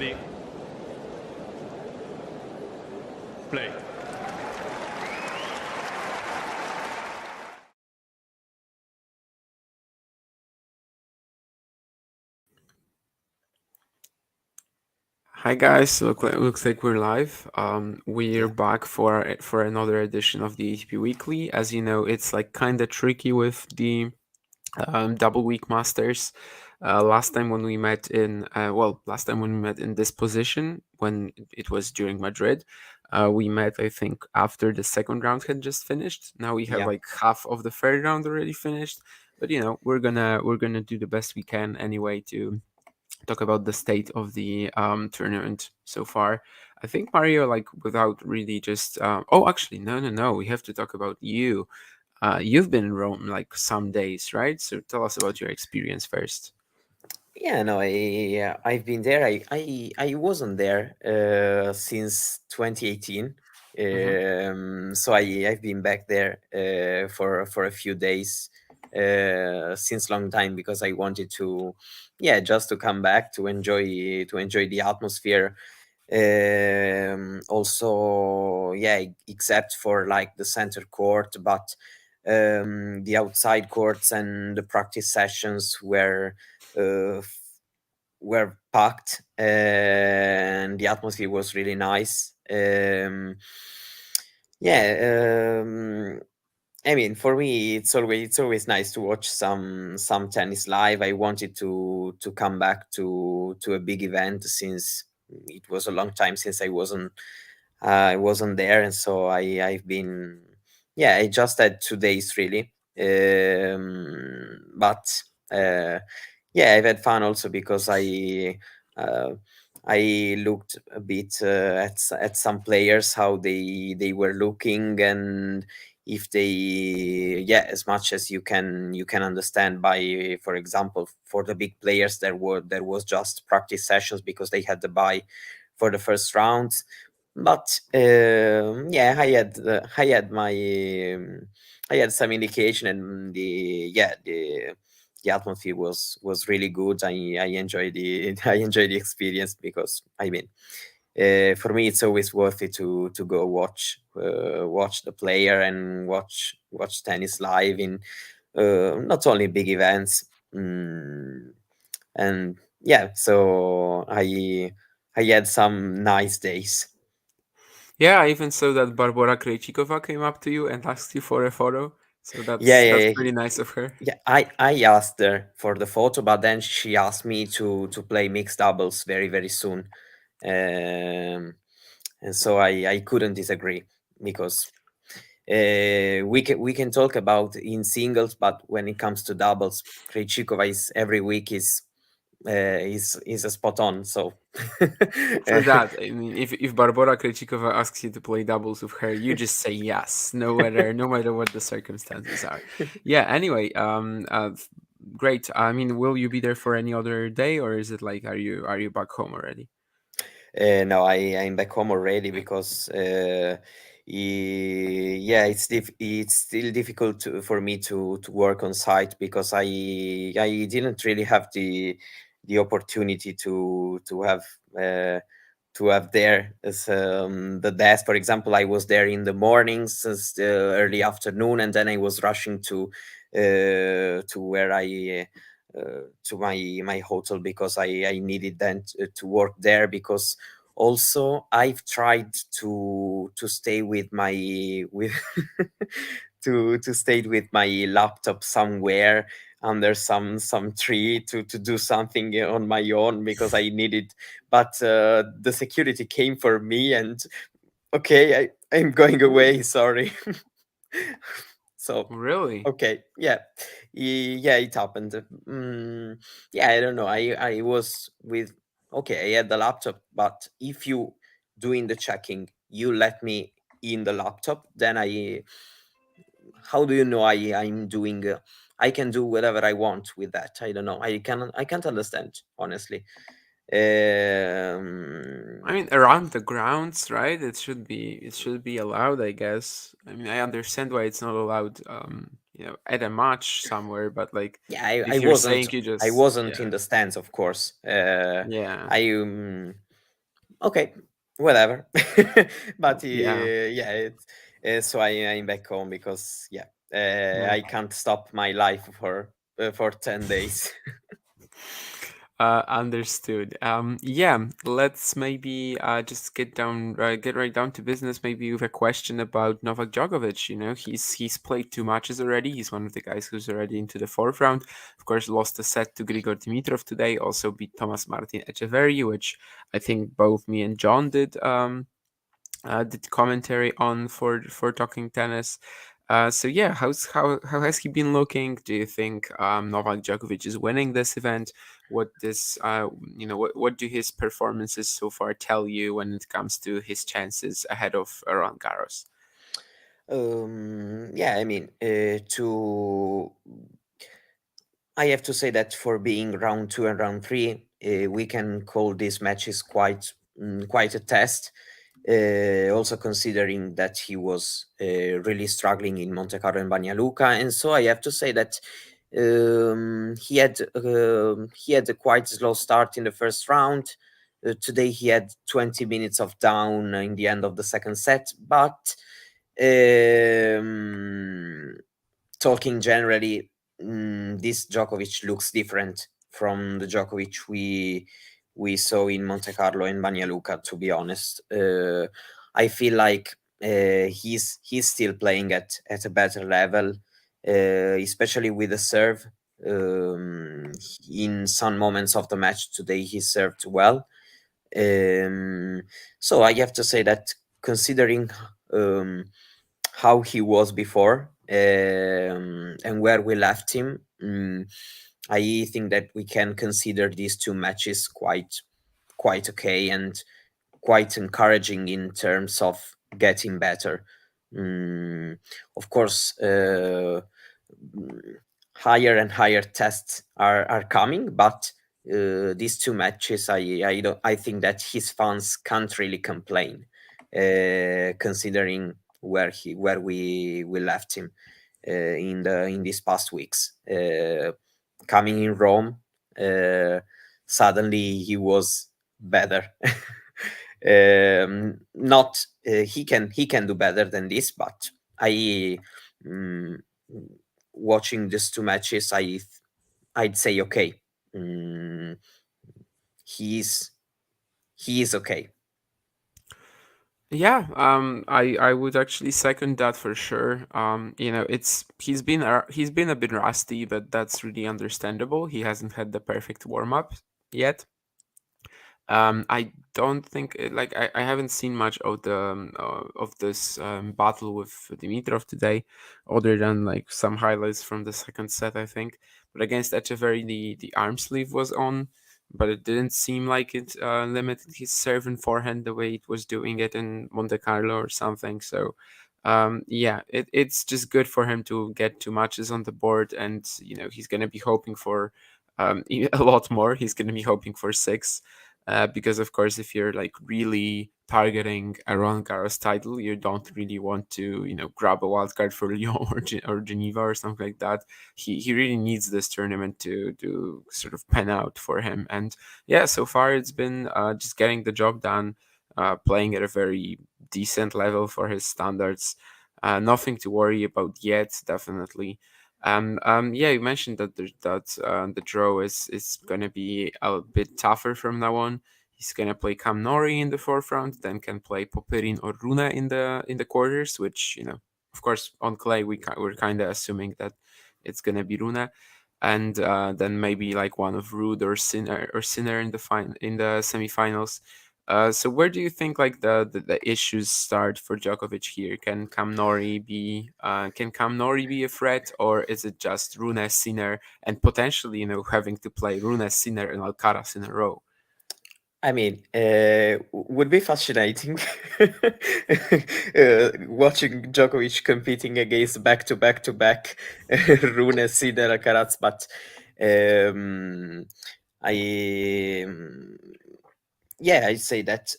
Ready? Play. Hi guys, looks like we're live. We're Yeah. back for another edition of the ATP Weekly. As you know, it's like kind of tricky with the double week masters. Last time when we met in this position, when it was during Madrid, we met I think after the second round had just finished. Now we have Yeah. like half of the third round already finished, but we're gonna do the best we can anyway to talk about the state of the tournament so far. I think Mario, like without really just oh, actually, no, we have to talk about you. You've been in Rome like some days, right? So tell us about your experience first. Yeah, no, I've been there. I wasn't there since 2018. Hmm. So I've been back there for a few days since long time because I wanted to, yeah, just to come back to enjoy the atmosphere. Also, yeah, except for like the center court, but the outside courts and the practice sessions uh, were packed, and the atmosphere was really nice. Yeah, I mean, for me, it's always nice to watch some tennis live. I wanted to come back to a big event since it was a long time since I wasn't there, and so I've been, yeah, I just had 2 days really, but uh, yeah, I've had fun also because uh, I looked a bit at some players, how they were looking, and if they, yeah, as much as you can understand by, for example, for the big players there was just practice sessions because they had to buy for the first rounds. But yeah, I had some indication, and the atmosphere was really good. I enjoyed the I enjoyed the experience because I mean, for me it's always worth it to go watch the player and watch tennis live in not only big events. And yeah, so I had some nice days. Yeah, I even saw that Barbara Krejcikova came up to you and asked you for a photo. So Yeah, that's yeah, pretty nice of her. yeah. I asked her for the photo, but then she asked me to play mixed doubles very very soon, and so I couldn't disagree because we can talk about in singles, but when it comes to doubles, Krejcikova is every week is a spot on. So For that, I mean, if Barbara Krejcikova asks you to play doubles with her, you just say yes, no matter what the circumstances are. Yeah. Anyway, great. I mean, will you be there for any other day, or is it like are you back home already? no, I'm back home already because yeah, it's still difficult for me to work on site because I didn't really have the opportunity uh, to have there as the desk. For example, I was there in the mornings, as the early afternoon, and then I was rushing to where to my hotel because I needed then to work there because also I've tried to stay with my with to stay with my laptop somewhere under some tree to do something on my own because I needed, but the security came for me, and okay, I'm going away, sorry. So Really? okay, yeah. Yeah, it happened. Yeah, I don't know, I was with, okay, I had the laptop, but if you doing the checking, you let me in the laptop, then how do you know I'm doing I can do whatever I want with that? I don't know, I can't understand, honestly. I um mean, around the grounds, right? It should be allowed, I guess. I mean, I understand why it's not allowed, at a match somewhere, but like, yeah, I if you're wasn't saying you I just, wasn't yeah, in the stands, of course. yeah. I Okay, whatever. But Yeah. yeah, so I'm back home because yeah, Yeah. I can't stop my life for 10 days. Understood. Yeah, let's maybe just get right down to business. Maybe with a question about Novak Djokovic. You know, he's played 2 matches already. He's one of the guys who's already into the fourth round. Of course, lost a set to Grigor Dimitrov today. Also beat Thomas Martin Echeverry, which I think both me and John did commentary on for talking tennis. So yeah, how has he been looking? Do you think Novak Djokovic is winning this event? What this what do his performances so far tell you when it comes to his chances ahead of Roland Garros? Yeah, I mean, to I have to say that for being round two and round three, we can call these matches quite a test. Also considering that he was really struggling in Monte Carlo and Banja Luka, and so I have to say that he had a quite slow start in the first round. Today he had 20 minutes of down in the end of the second set, but um, talking generally, this Djokovic looks different from the Djokovic we saw in Monte Carlo and Banja Luka. To be honest, I feel like he's still playing at a better level, especially with the serve. In some moments of the match today, he served well. Um, so I have to say that considering um, how he was before and where we left him, I think that we can consider these two matches quite okay and quite encouraging in terms of getting better. Mm, of course, mm, higher and higher tests are coming, but these two matches, I think that his fans can't really complain, considering where we left him in these past weeks. Coming in Rome, suddenly he was better. Not he can do better than this, but I mm, watching these two matches, I'd say okay. Mm, he's he is okay. Yeah, I would actually second that for sure. You know, he's been a bit rusty, but that's really understandable. He hasn't had the perfect warm up yet. I don't think I haven't seen much of this battle with Dimitrov today, other than like some highlights from the second set, I think. But against Echeverry, the arm sleeve was on, but it didn't seem like it limited his serve and forehand the way it was doing it in Monte Carlo or something. So. Yeah, it's just good for him to get 2 matches on the board, and you know he's gonna be hoping for a lot more. He's gonna be hoping for six, because of course if you're like really targeting a Roland Garros title, you don't really want to grab a wild card for Lyon or Geneva or something like that. He really needs this tournament to sort of pen out for him, and yeah, so far it's been just getting the job done, playing at a very decent level for his standards. Nothing to worry about yet, definitely. Yeah, you mentioned that the draw is gonna be a bit tougher from now on. He's gonna play Cam Nori in the fourth round, then can play Popyrin or Rune in the quarters, which of course, on clay we're kind of assuming that it's gonna be Rune, and then maybe like one of Rude or Sinner in the semifinals. So where do you think like the issues start for Djokovic here? Can Cam Nori be a threat, or is it just Rune, Sinner, and potentially having to play Rune, Sinner, and Alcaraz in a row? I mean, would be fascinating watching Djokovic competing against back-to-back Rune, Sinner, Alcaraz, but um, I yeah, I'd say that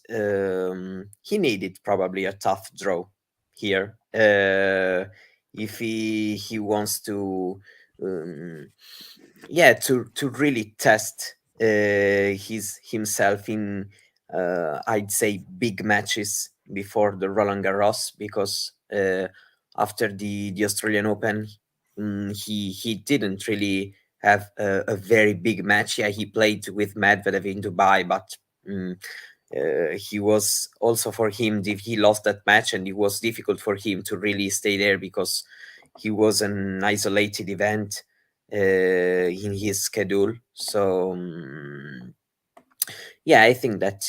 he needed probably a tough draw here if he wants to um, yeah to really test his himself in I'd say big matches before the Roland Garros, because after the Australian Open, he didn't really have a very big match. Yeah, he played with Medvedev in Dubai, but he was also, for him, he lost that match, and it was difficult for him to really stay there because he was an isolated event in his schedule. So yeah, I think that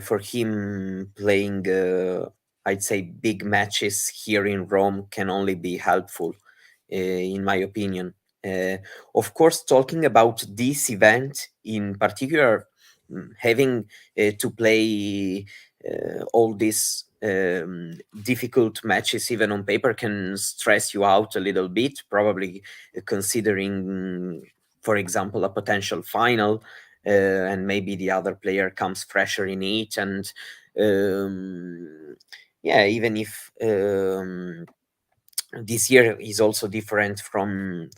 for him, playing, I'd say, big matches here in Rome can only be helpful, in my opinion. Uh, of course, talking about this event in particular, having to play all these difficult matches, even on paper, can stress you out a little bit, probably considering, for example, a potential final, and maybe the other player comes fresher in it, and yeah, even if this year is also different from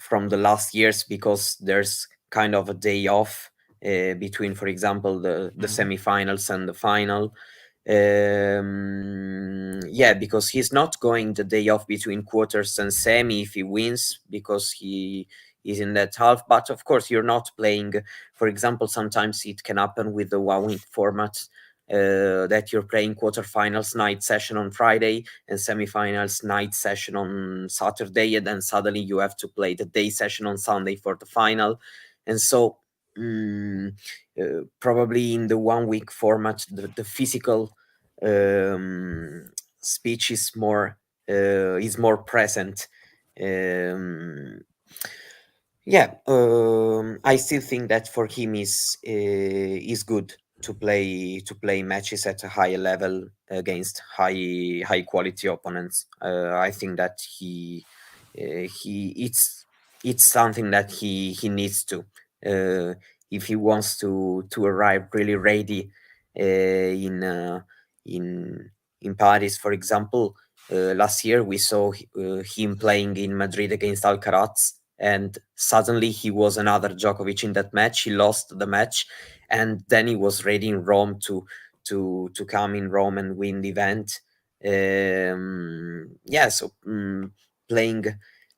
the last years, because there's kind of a day off between, for example, the semifinals and the final. Yeah, because he's not going the day off between quarters and semi if he wins, because he is in that half. But of course, you're not playing, for example, sometimes it can happen with the 1 week format, that you're playing quarterfinals night session on Friday and semifinals night session on Saturday, and then suddenly you have to play the day session on Sunday for the final. And so probably in the 1 week format, the physical speech is more present. Um, yeah, I still think that for him is good to play matches at a higher level against high quality opponents. I think that he it's something that he needs to, if he wants to arrive really ready in in Paris, for example. Last year we saw him playing in Madrid against Alcaraz, and suddenly he was another Djokovic in that match. He lost the match, and then he was ready in Rome to come in Rome and win the event. Yeah, so playing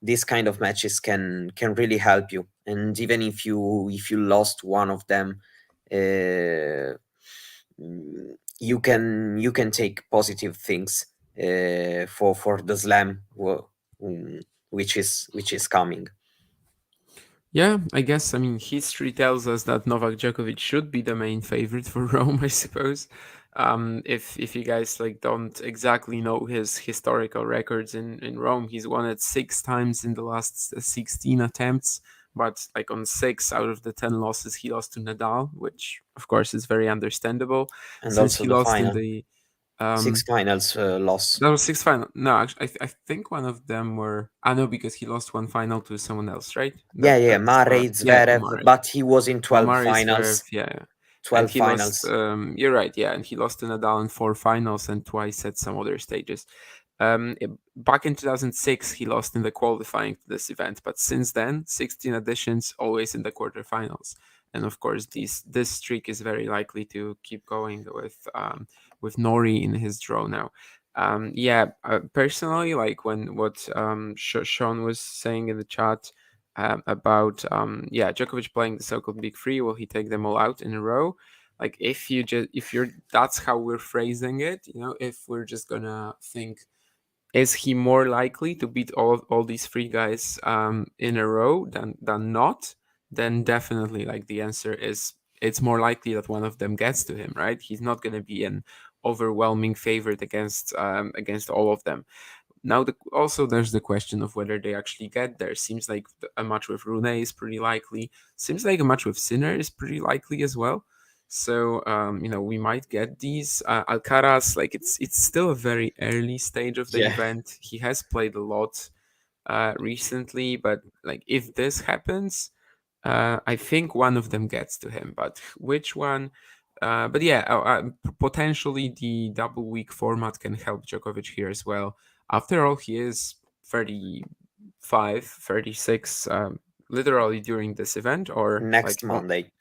these kind of matches can really help you, and even if you lost one of them, uh, you can take positive things for the slam, which is coming. Yeah, I guess, I mean, history tells us that Novak Djokovic should be the main favorite for Rome, I suppose. If you guys like don't exactly know his historical records in Rome, he's won it 6 times in the last 16 attempts, but like on 6 out of the 10 losses, he lost to Nadal, which of course is very understandable And since also he the lost in final, the six finals loss. that was 6 final. No, actually, I think one of them were. I know because he lost one final to someone else, right? Yeah, That's Murray, yeah, Zverev, Murray. but he was in 12 Murray, Zverev, finals. yeah, yeah. And 12 he lost. finals. You're right, yeah, and he lost to Nadal in 4 finals and twice at some other stages. Back in 2006, he lost in the qualifying to this event, but since then, 16 editions, always in the quarterfinals. And of course, this streak is very likely to keep going with Nori in his draw now. Yeah, personally, like when what Sean was saying in the chat about yeah, Djokovic playing the so-called big three, will he take them all out in a row? Like if you're that's how we're phrasing it, if we're just gonna think, is he more likely to beat all these three guys in a row than not? Then definitely, like, the answer is it's more likely that one of them gets to him, right? He's not going to be an overwhelming favorite against all of them. Now, also there's the question of whether they actually get there. Seems like a match with Rune is pretty likely. Seems like a match with Sinner is pretty likely as well. So we might get these. Alcaraz, like it's still a very early stage of the Yeah. event. He has played a lot recently, but like if this happens, I think one of them gets to him, but which one? But yeah, potentially the double week format can help Djokovic here as well. After all, he is 35, 36, literally during this event, or like Next Monday.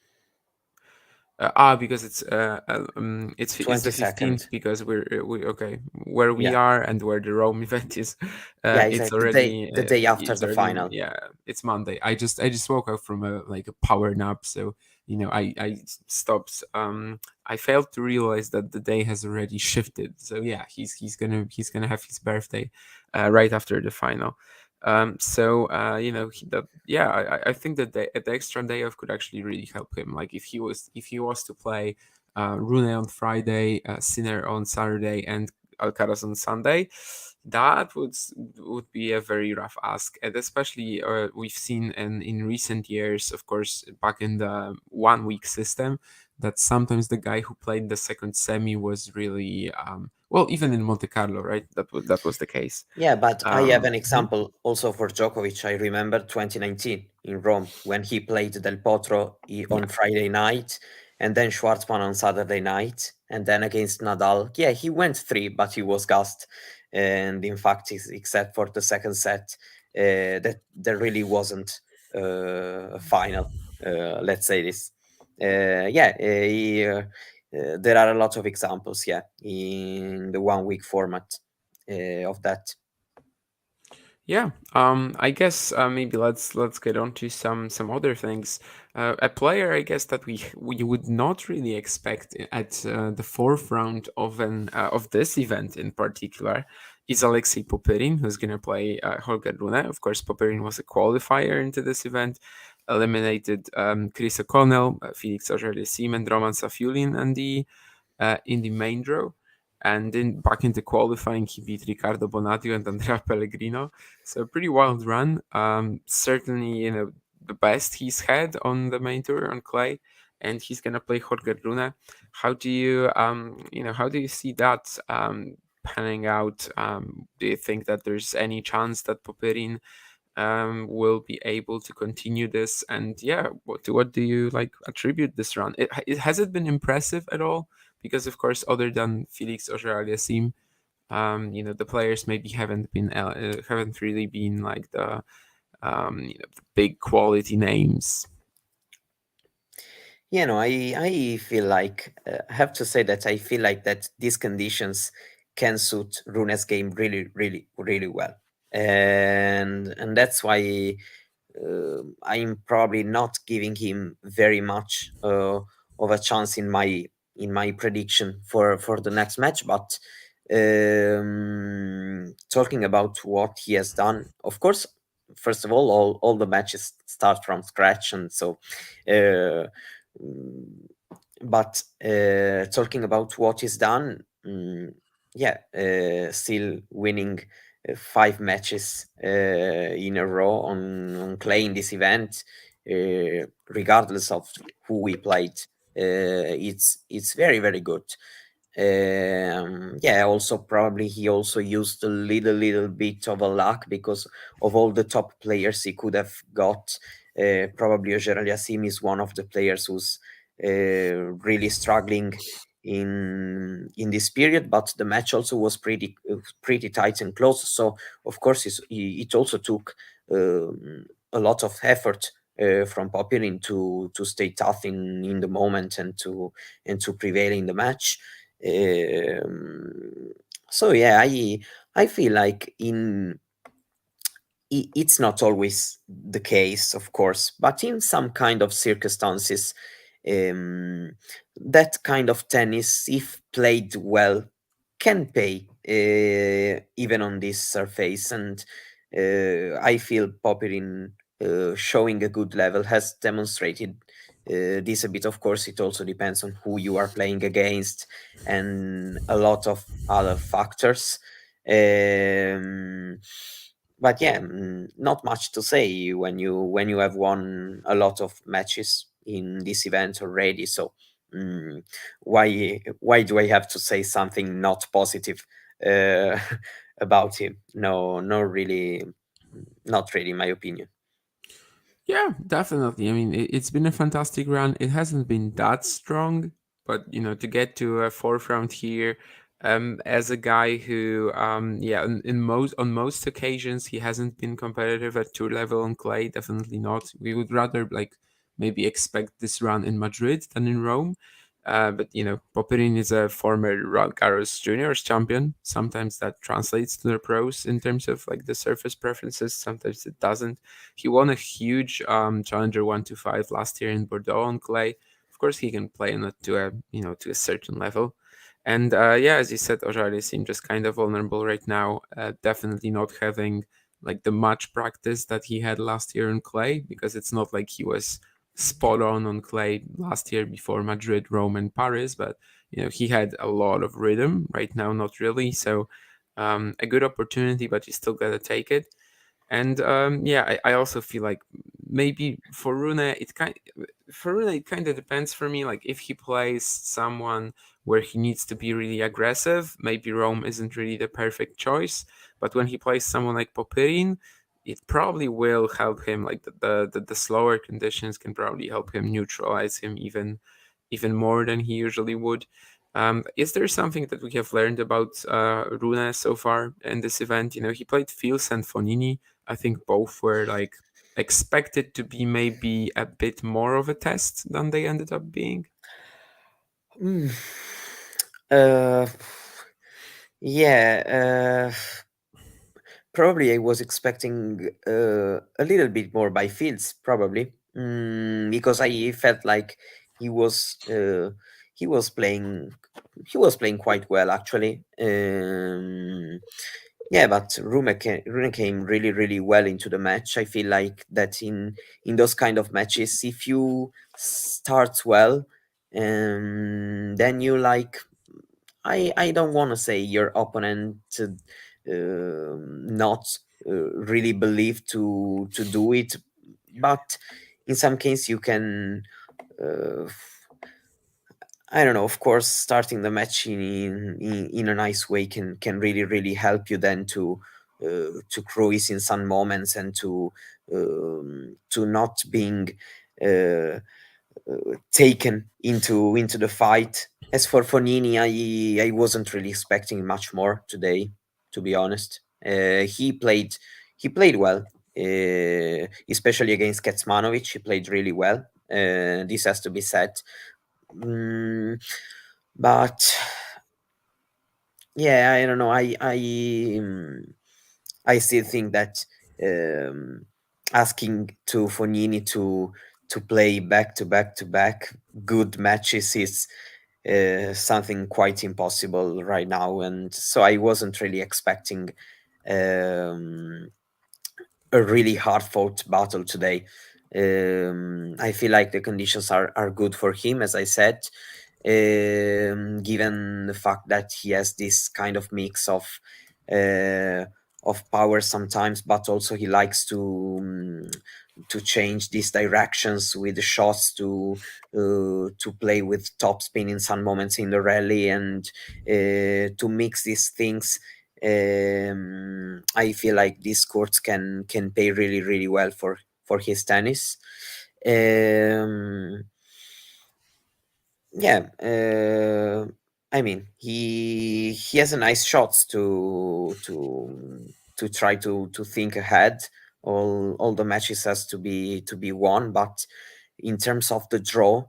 Because it's the 15th 22nd. because we okay where we Yeah, are and where the Rome event is. yeah, It's exactly. already The day after it's the already final. yeah, it's Monday. I just woke up from a like a power nap, so I stopped. I failed to realize that the day has already shifted. So yeah, he's gonna have his birthday right after the final. So yeah, I think that the extra day off could actually really help him. Like if he was to play Rune on Friday, Sinner on Saturday, and Alcaraz on Sunday, that would be a very rough ask. And especially we've seen in recent years, of course, back in the 1 week system, that sometimes the guy who played the second semi was really well, even in Monte Carlo, right? That was the case. Yeah, but I have an Mhm. example also for Djokovic. I remember 2019 in Rome when he played Del Potro Yeah. on Friday night and then Schwartzman on Saturday night and then against Nadal. Yeah, he went three, but he was gassed. And in fact, except for the second set, that there really wasn't a final. Let's say this. There are a lot of examples, yeah, in the 1 week format of that. Yeah, I guess maybe let's get on to some other things. A player, I guess, that we would not really expect at the forefront of this event in particular is Alexei Popyrin, who's going to play Holger Rune. Of course, Popyrin was a qualifier into this event, eliminated Chris O'Connell, Felix Auger-Aliassime, and Roman Safiullin, and in the main draw. And then back into qualifying, he beat Riccardo Bonadio and Andrea Pellegrino. So a pretty wild run. Certainly, the best he's had on the main tour on clay, and he's gonna play Holger Rune. How do you see that panning out? Do you think that there's any chance that Popyrin will be able to continue this? And yeah, what do you like attribute this run? Has it been impressive at all? Because of course, other than Felix Auger-Aliassime, the players maybe haven't really been like the big quality names. I feel like I have to say that I feel like that these conditions can suit Rune's game really, really, really well, and that's why I'm probably not giving him very much of a chance in my prediction for the next match. But talking about what he has done, of course, first of all the matches start from scratch, and so. Uh, mm, but talking about what is done, yeah, still winning 5 matches in a row on clay in this event, regardless of who we played. It's very very good. Yeah, also probably he also used a little bit of a luck because of all the top players he could have got. Probably Auger Aliassime is one of the players who's really struggling in this period, but the match also was pretty tight and close. So of course it also took a lot of effort from Popyrin to stay tough in the moment and to prevail in the match. Um, so yeah, I feel like it's not always the case, of course, but in some kind of circumstances, um, that kind of tennis, if played well, can pay even on this surface. And I feel Popyrin showing a good level has demonstrated this a bit. Of course, it also depends on who you are playing against and a lot of other factors. Um, but yeah, not much to say when you have won a lot of matches in this event already. So mm, why do I have to say something not positive uh, about him? No, no, really, not really, in my opinion. Yeah, definitely. I mean, it's been a fantastic run. It hasn't been that strong, but to get to a forefront here, as a guy who, yeah, on most occasions he hasn't been competitive at tour level on clay. Definitely not. We would rather like maybe expect this run in Madrid than in Rome. But Popperin is a former Roland Garros juniors champion. Sometimes that translates to the pros in terms of like the surface preferences. Sometimes it doesn't. He won a huge Challenger 125 last year in Bordeaux on clay. Of course, he can play on it to a to a certain level. And yeah, as you said, Ojale seemed just kind of vulnerable right now. Definitely not having like the much practice that he had last year on clay, because it's not like he was spot on clay last year before Madrid, Rome, and Paris. But he had a lot of rhythm. Right now, not really. So a good opportunity, but you still gotta take it. And yeah, I also feel like maybe for Rune it kind of depends for me. Like if he plays someone where he needs to be really aggressive, maybe Rome isn't really the perfect choice. But when he plays someone like Popyrin, it probably will help him. Like the slower conditions can probably help him neutralize him even more than he usually would. Is there something that we have learned about Rune so far in this event? He played Fils and Fonini. I think both were like expected to be maybe a bit more of a test than they ended up being. Mm. Uh, yeah, probably I was expecting a little bit more by Fields, probably, because I felt like he was uh, he was playing he was playing quite well actually. Yeah, but Rune came really, really well into the match. I feel like that in those kind of matches, if you start well, then you like I don't want to say your opponent not really believe to do it, but in some case you can. Uh, I don't know. Of course, starting the match in a nice way can really really help you then to cruise in some moments and to not being uh, taken into the fight. As for Fonini, I wasn't really expecting much more today, to be honest. He played well, especially against Kecmanovic. He played really well. This has to be said. Mm, but yeah, I don't know. I still think that um, asking to Fognini to play back to back to back good matches is something quite impossible right now, and so I wasn't really expecting um, a really hard fought battle today. I feel like the conditions are good for him, as I said, given the fact that he has this kind of mix uh, of power sometimes, but also he likes to change these directions with the shots to play with top spin in some moments in the rally and to mix these things. I feel like these courts can pay really really well for his tennis. Um, yeah, I mean he has a nice shots to try to think ahead. All the matches has to be won, but in terms of the draw,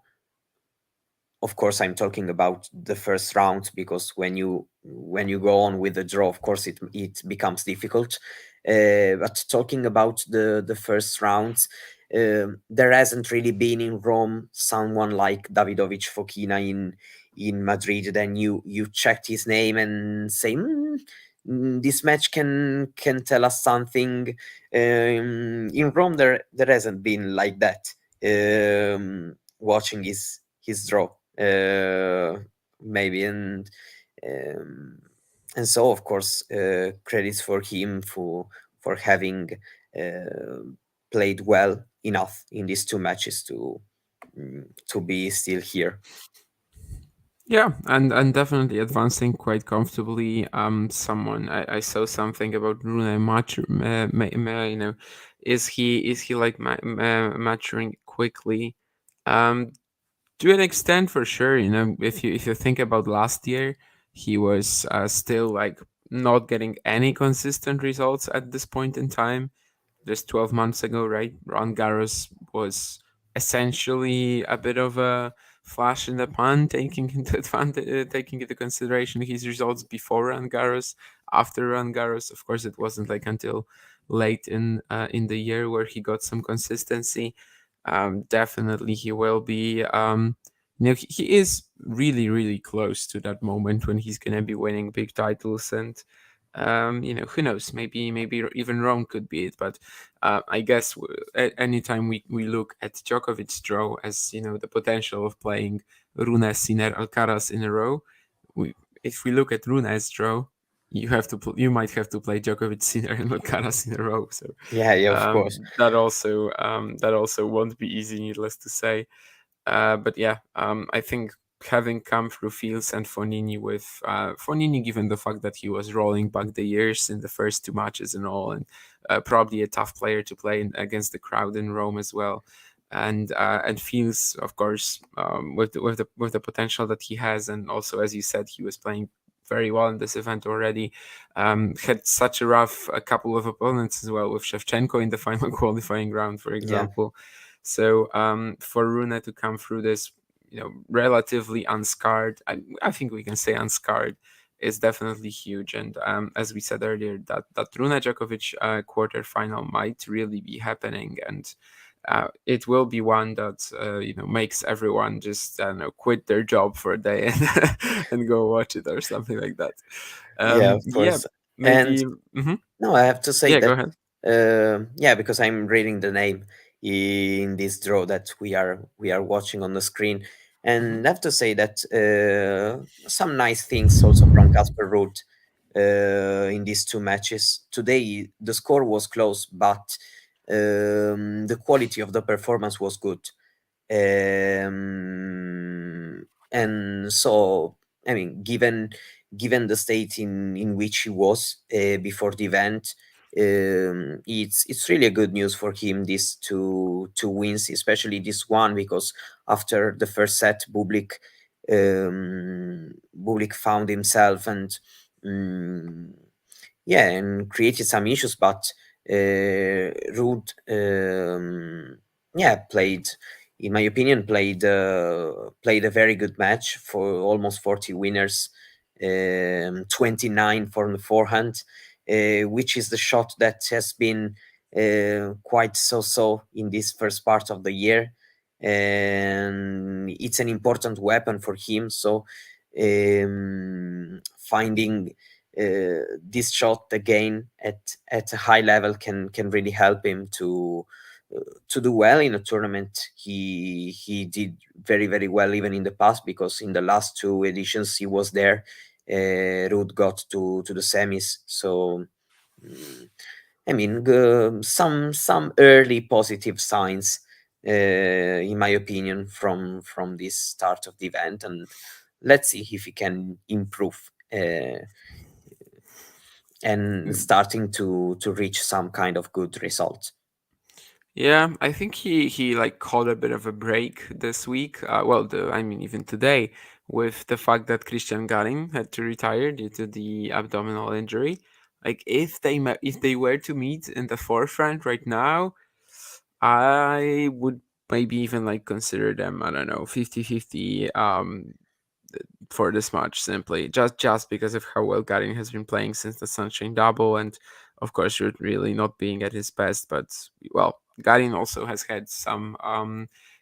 of course I'm talking about the first round, because when you go on with the draw, of course it becomes difficult. But talking about the first rounds, there hasn't really been in Rome someone like Davidovic Fokina in Madrid. Then you checked his name and say, this match can tell us something. In Rome, there hasn't been like that. Watching his draw, maybe, um, and so of course credits for him for having uh, played well enough in these two matches to be still here. Yeah, and definitely advancing quite comfortably. Someone I saw something about Rune is he like maturing quickly? Um, to an extent, for sure. If you think about last year, he was still like not getting any consistent results at this point in time. Just 12 months ago, right? Ron Garros was essentially a bit of a flash in the pan, taking into consideration his results before Roland Garros. After Roland Garros, of course, it wasn't like until late in the year where he got some consistency. Definitely, he will be. He is really, really close to that moment when he's gonna be winning big titles, and who knows? Maybe even Rome could be it. But I guess anytime we look at Djokovic's draw as the potential of playing Rune, Sinner, Alcaraz in a row, we if we look at Rune's draw, you might have to play Djokovic, Sinner, and Alcaraz in a row. So Yeah, of course. that also won't be easy, needless to say. But yeah, I think having come through Fields and Fonini with Fonini, given the fact that he was rolling back the years in the first two matches and all, and probably a tough player to play against the crowd in Rome as well. And Fields, of course, with the potential that he has, and also as you said, he was playing very well in this event already. Had such a couple of opponents as well, with Shevchenko in the final qualifying round, for example. So for Rune to come through this, relatively unscarred, I think we can say unscarred, is definitely huge. And as we said earlier, that Rune Djokovic quarter final might really be happening, and it will be one that makes everyone just quit their job for a day and go watch it or something like that. Yeah, of Yeah, course. And maybe. Mhm. no, I have to say Yeah, go that, ahead. yeah, because I'm reading the name in this draw that we are watching on the screen, Mhm. and I have to say that some nice things also from Casper Ruud in these two matches. Today, the score was close, but the quality of the performance was good. And so, I mean, given the state in which he was before the event, it's really a good news for him, these two wins, especially this one, because after the first set, Bublik found himself and yeah, and created some issues, but Ruud, yeah, played, in my opinion, played a very good match for almost 40 winners, 29 for the forehand, which is the shot that has been quite so in this first part of the year, and it's an important weapon for him. So finding this shot again at a high level can really help him to do well in a tournament. He did very well even in the past, because in the last two editions he was there. Ruud got to the semis, so I mean, some early positive signs, in my opinion, from this start of the event, and let's see if he can improve and starting to reach some kind of good result. Yeah, I think he like caught a bit of a break this week. Well, I mean even today, with the fact that Christian Garin had to retire due to the abdominal injury. Like if they were to meet in the forefront right now, I would maybe even like consider them, I don't know, 50-50 for this match, simply just because of how well Garin has been playing since the Sunshine Double, and of course really not being at his best. But well, Garin also has had some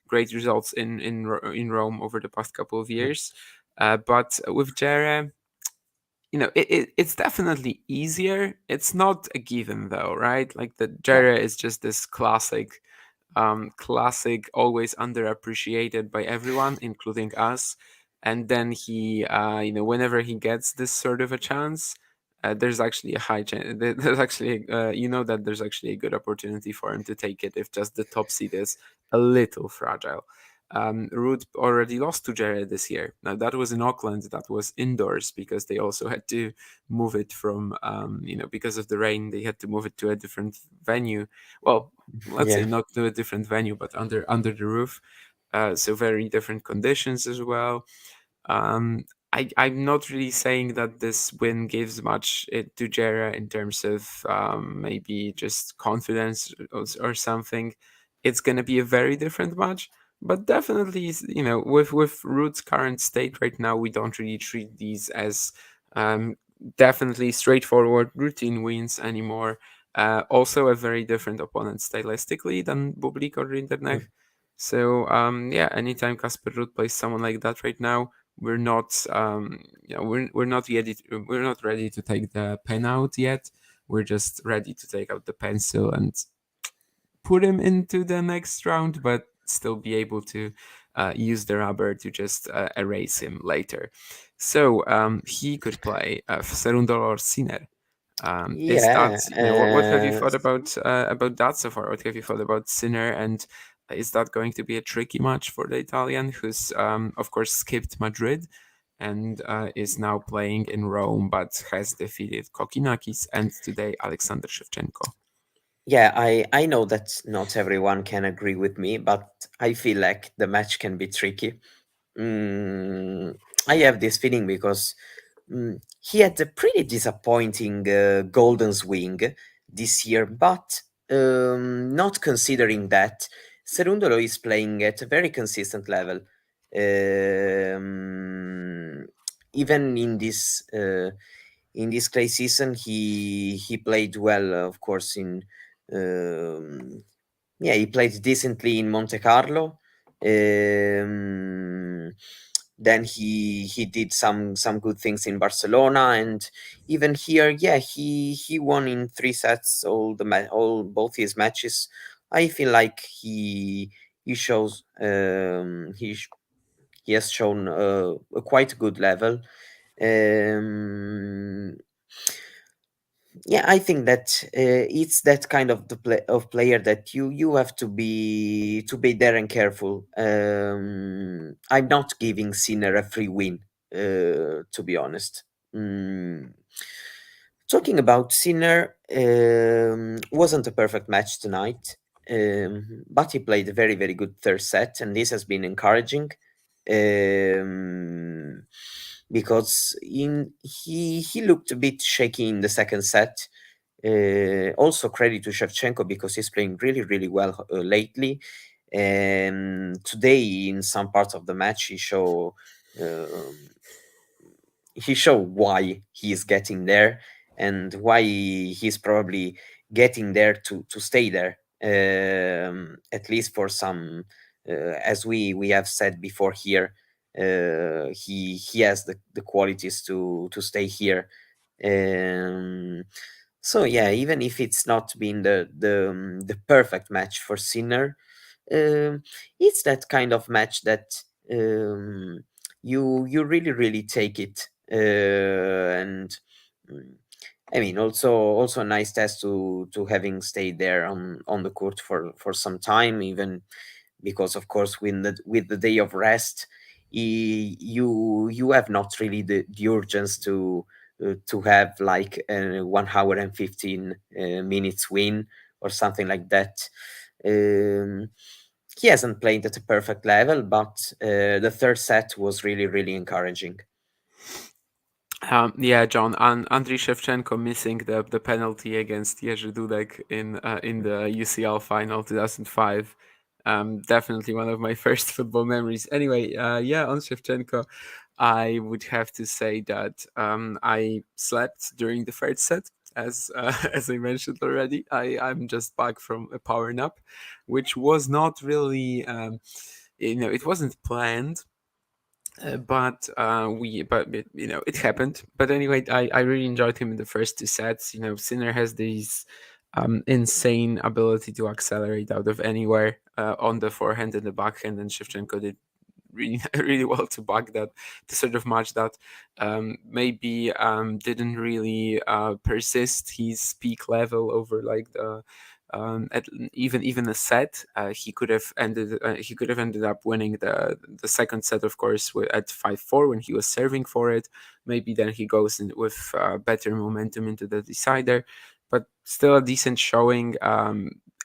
great results in Rome over the past couple of years. But with Jere, it's definitely easier. It's not a given though, right? Like the Yeah, Jere is just this classic, always underappreciated by everyone, including us. And then he, whenever he gets this sort of a chance, there's actually a high chance. There's actually, that there's actually a good opportunity for him to take it if just the top seed is a little fragile. Ruud already lost to Jared this year. Now that was in Auckland. That was indoors because they also had to move it from, because of the rain, they had to move it to a different venue. Well, let's yeah, say not to a different venue, but under the roof. So very different conditions as well. I'm not really saying that this win gives much to Jera in terms of maybe just confidence or something. it's going to be a very different match. But definitely, with Ruud's current state right now, we don't really treat these as um, definitely straightforward routine wins anymore. Also, a very different opponent stylistically than Bublik or Rinderknecht. So yeah, anytime Casper Ruud plays someone like that right now, we're not we're not ready to take the pen out yet. We're just ready to take out the pencil and put him into the next round, but still be able to use the rubber to just erase him later. So he could play Serundol or Sinner. Is that, Yeah, what have you thought about that so far? What have you thought about Sinner, and is that going to be a tricky match for the Italian, who's of course skipped Madrid and is now playing in Rome, but has defeated Kokinakis and today Alexander Shevchenko? yeah, I know that not everyone can agree with me, but I feel like the match can be tricky. Mm, I have this feeling because he had a pretty disappointing golden swing this year, but not considering that, Serundolo is playing at a very consistent level. Even in this clay season, he played well, of course. Yeah, he played decently in Monte Carlo. Then he did some good things in Barcelona, and even here, yeah, he won in 3 sets all both his matches. I feel like he shows he has shown a quite good level. Um, yeah, I think that it's that kind of of player that you have to be there and careful. I'm not giving Sinner a free win, to be honest. Mm, Talking about Sinner, wasn't a perfect match tonight, but he played a very very good third set, and this has been encouraging. Um, because he looked a bit shaky in the second set. Also credit to Shevchenko because he's playing really really well lately. Today in some parts of the match um, he showed why he is getting there and why he's probably getting there to stay there, at least for some, as we have said before here. He has the qualities to stay here. um, so yeah, even if it's not been the perfect match for Sinner, it's that kind of match that you really really take it, and mm, I mean, also a nice test to having stayed there on the court for some time, even because of course with the day of rest, you have not really the urgency to have like a 1 hour and 15 minutes win or something like that. Um, he hasn't played at a perfect level, but the third set was really really encouraging. Yeah, John, and Andriy Shevchenko missing the penalty against Jerzy Dudek in the UCL final 2005. Definitely one of my first football memories. Anyway, yeah, on Shevchenko, I would have to say that I slept during the third set, as as I mentioned already. I'm just back from a power nap, which was not really, it wasn't planned, but it happened. But anyway, I really enjoyed him in the first 2 sets. Sinner has this insane ability to accelerate out of anywhere on the forehand and the backhand, and Shevchenko did really really well to back that, to sort of match that. Maybe didn't really persist his peak level over like the at even a set. He could have ended up winning the second set, of course, at 5-4 when he was serving for it. Maybe then he goes in with better momentum into the decider, but still a decent showing.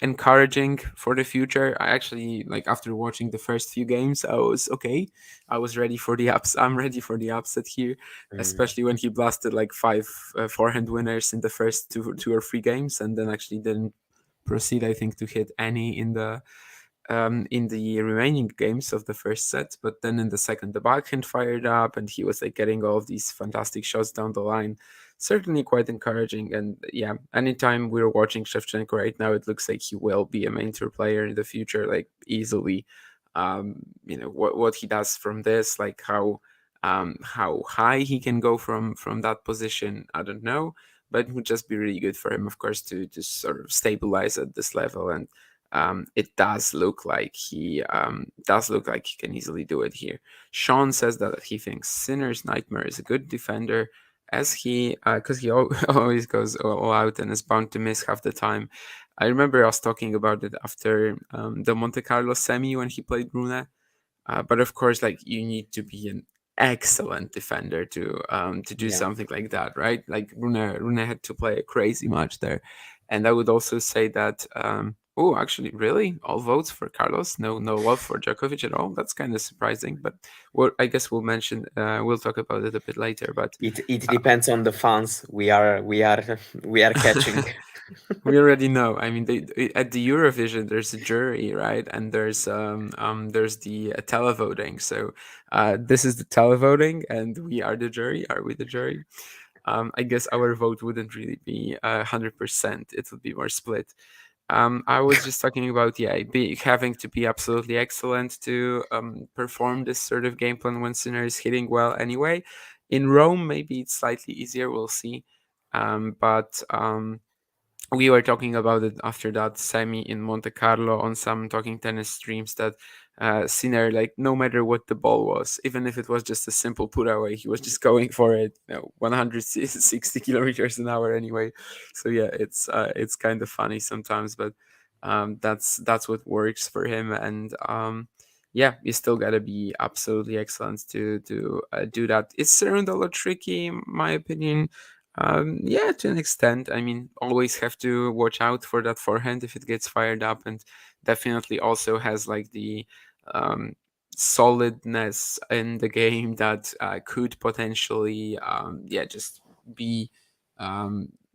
Encouraging for the future. I actually, like, after watching the first few games, I was okay. I was ready for the ups. I'm ready for the upset here, Mm. especially when he blasted like five forehand winners in the first two or three games, and then actually didn't proceed, I think, to hit any in the in the remaining games of the first set, but then in the second, the backhand fired up, and he was like getting all of these fantastic shots down the line. Certainly quite encouraging. And yeah, anytime we're watching Shevchenko right now, it looks like he will be a main tour player in the future, like easily. What he does from this, like how high he can go from that position, I don't know, but it would just be really good for him, of course, to sort of stabilize at this level. And it does look like he can easily do it here. Sean says that he thinks Sinner's Nightmare is a good defender, as he because he always goes all out and is bound to miss half the time. I remember us talking about it after the Monte Carlo semi when he played Rune. But of course, like, you need to be an excellent defender to do something like that, right? Like Rune had to play a crazy match there. And I would also say that oh, actually, really, all votes for Carlos, no love for Djokovic at all. That's kind of surprising, but I guess we'll talk about it a bit later. But it depends on the fans we are catching. we already know. I mean, at the Eurovision, there's a jury, right? And there's the televoting. So this is the televoting, and we are the jury. Are we the jury? I guess our vote wouldn't really be 100%. It would be more split. I was just talking about having to be absolutely excellent to perform this sort of game plan when Sinner is hitting well. Anyway, in Rome, maybe it's slightly easier. We'll see. But we were talking about it after that semi in Monte Carlo on some Talking Tennis streams, that Sinner, like, no matter what the ball was, even if it was just a simple put away, he was just going for it, 160 kilometers an hour anyway. So yeah, it's kind of funny sometimes, but that's what works for him. And yeah, you still gotta be absolutely excellent to do that. It's around a lot tricky, in my opinion. Yeah, to an extent. I mean, always have to watch out for that forehand if it gets fired up, and definitely also has like the um, solidness in the game that could potentially, just be,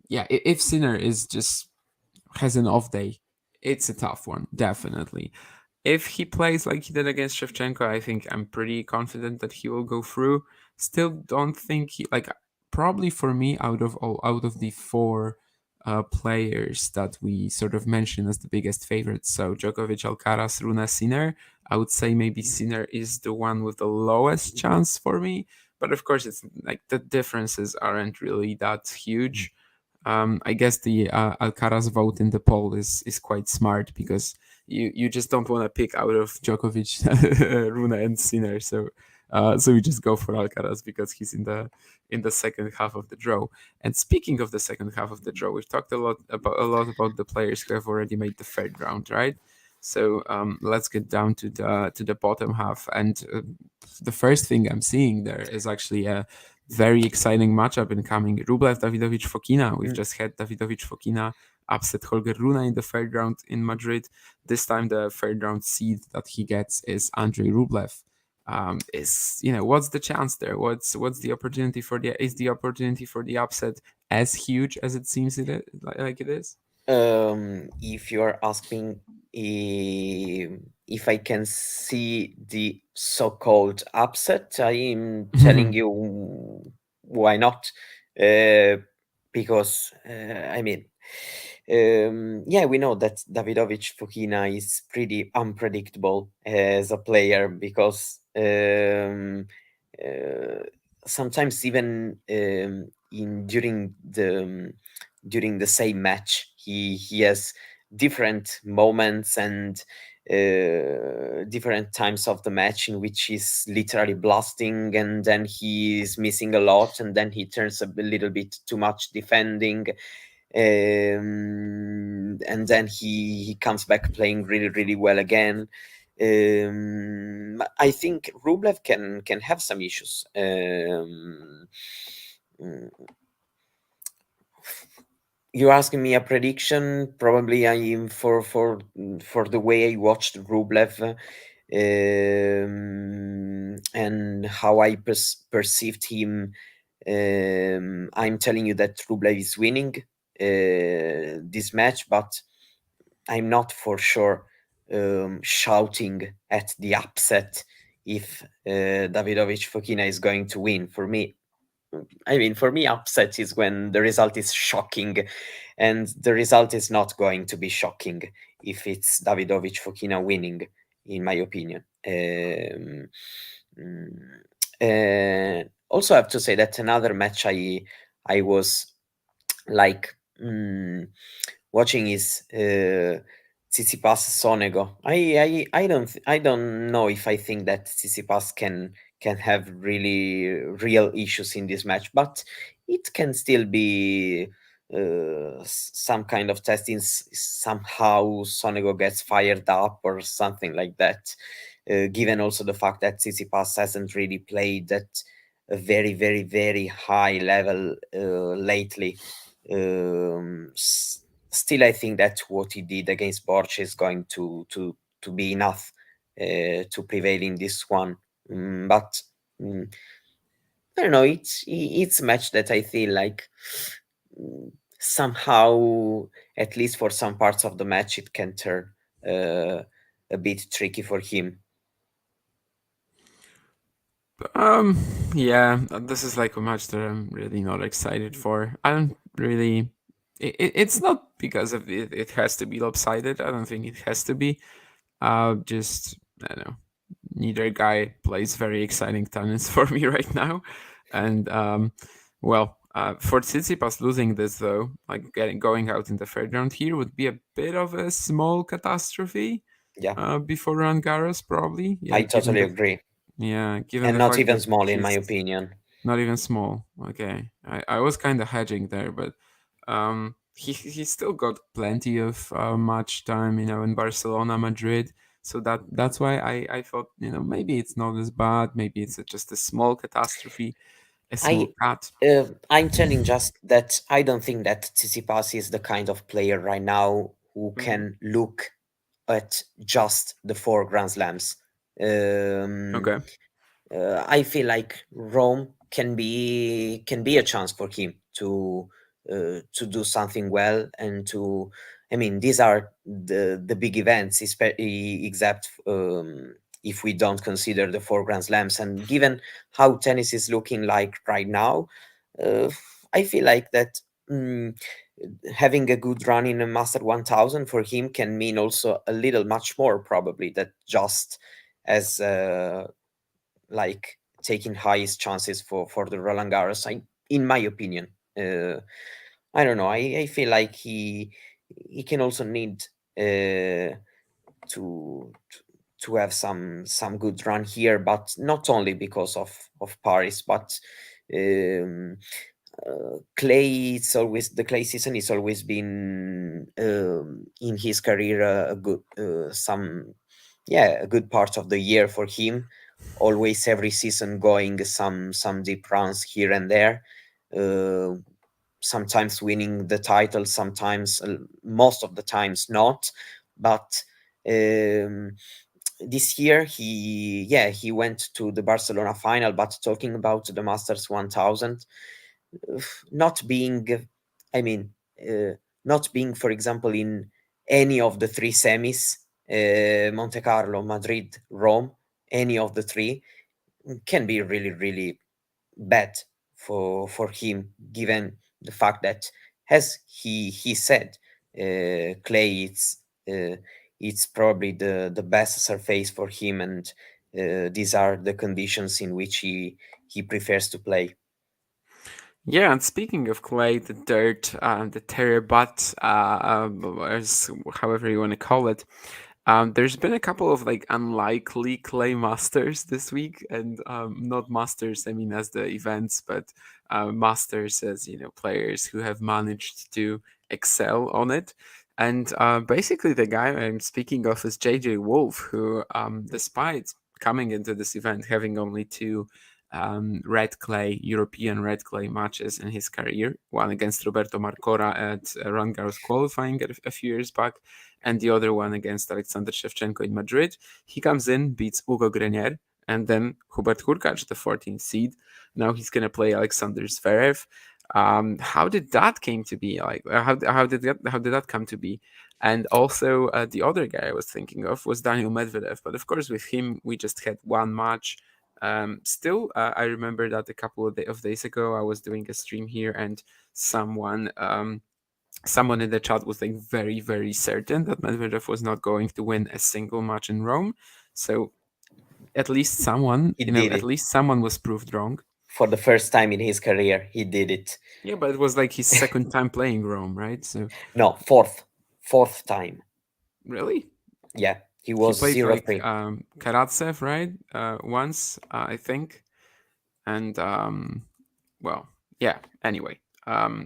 if Sinner is just has an off day, it's a tough one, definitely. If he plays like he did against Shevchenko, I think I'm pretty confident that he will go through. Still don't think probably for me, out of the four players that we sort of mentioned as the biggest favorites, so Djokovic, Alcaraz, Rune, Sinner, I would say maybe Sinner is the one with the lowest chance for me. But of course, it's like the differences aren't really that huge. I guess the Alcaraz vote in the poll is quite smart, because you just don't want to pick out of Djokovic, Rune, and Sinner. So we just go for Alcaraz because he's in the second half of the draw. And speaking of the second half of the draw, we've talked a lot about the players who have already made the third round, right? So let's get down to the bottom half. And the first thing I'm seeing there is actually a very exciting matchup incoming. Rublev, Davidovich, Fokina. We've just had Davidovich, Fokina upset Holger Rune in the third round in Madrid. This time, the third round seed that he gets is Andrei Rublev. What's the chance there? What's the opportunity for the upset as huge as it seems like it is? If you are asking if I can see the so-called upset, I am telling you why not. Because I mean, we know that Davidovich Fokina is pretty unpredictable as a player, because sometimes even during the same match, he has different moments and different times of the match in which he's literally blasting, and then he's missing a lot, and then he turns a little bit too much defending, and then he comes back playing really, really well again. I think Rublev can have some issues. You're asking me a prediction. Probably I am for the way I watched Rublev, and how I perceived him. I'm telling you that Rublev is winning this match, but I'm not for sure shouting at the upset if Davidovich Fokina is going to win. For me, upset is when the result is shocking, and the result is not going to be shocking if it's Davidovich Fokina winning, in my opinion. Also, I have to say that another match I was like watching is Tsitsipas Sonego. I don't know if I think that Tsitsipas can have really real issues in this match, but it can still be some kind of testing. Somehow Sonego gets fired up or something like that. Given also the fact that Tsitsipas hasn't really played at a very, very, very high level lately. Still, I think that what he did against Borch is going to be enough to prevail in this one. But I don't know. It's a match that I feel like somehow, at least for some parts of the match, it can turn a bit tricky for him. Yeah, this is like a match that I'm really not excited for. I don't really. It's not because of it. It has to be lopsided. I don't think it has to be. Just I don't know. Neither guy plays very exciting tennis for me right now, and for Tsitsipas losing this though, like going out in the third round here would be a bit of a small catastrophe. Yeah, Before Roland Garros, probably. Yeah, I totally agree. given And the not fact even that small, in my he's opinion. not even small. Okay, I was kind of hedging there, but he still got plenty of match time, in Barcelona, Madrid. So that's why I thought, maybe it's not as bad. Maybe it's just a small catastrophe, a small I cut. I'm telling just that I don't think that Tsitsipas is the kind of player right now who Mm-hmm. can look at just the four Grand Slams. Um, Okay. I feel like Rome can be a chance for him to do something well and to. I mean, these are the big events, except if we don't consider the four Grand Slams. And given how tennis is looking like right now, uh, I feel like that. Having a good run in a Master 1000 for him can mean also a little much more probably that just as like taking highest chances for the Roland Garros. In my opinion, I don't know. I feel like he can also need to to have some good run here, but not only because of Paris, but um, Clay. It's always the Clay season. It's always been in his career a good a good part of the year for him. Always every season going some deep runs here and there. Uh, Sometimes winning the title, sometimes most of the times not. But this year he went to the Barcelona final. But talking about the Masters 1000, not being, I mean, not being, for example, in any of the three semis, Monte Carlo, Madrid, Rome, any of the three, can be really, really bad for him, given the fact that, as he said, clay it's probably the best surface for him, and these are the conditions in which he prefers to play. Yeah, and speaking of clay, the dirt, the terre butt, as however you want to call it, there's been a couple of like unlikely clay masters this week, and not masters, I mean as the events, but masters as players who have managed to excel on it. And basically, the guy I'm speaking of is JJ Wolf, who, despite coming into this event having only two red clay, European red clay matches in his career, one against Roberto Marcora at Roland Garros qualifying a few years back, and the other one against Alexander Shevchenko in Madrid. He comes in, beats Hugo Grenier, and then Hubert Hurkacz, the 14th seed. Now he's going to play Alexander Zverev. How did that came to be? Like, how did that come to be? And also, the other guy I was thinking of was Daniel Medvedev, but of course, with him, we just had one match. Still, I remember that a couple of days ago, I was doing a stream here, and someone someone in the chat was like very, very certain that Medvedev was not going to win a single match in Rome. So at least someone, He did at it least someone was proved wrong. for the first time in his career. He did it. Yeah, but it was like his second time playing Rome, right? So No, fourth time. really, Yeah, he he was played zero like three. Karatsev, right? Once, I think, and well, yeah. Anyway,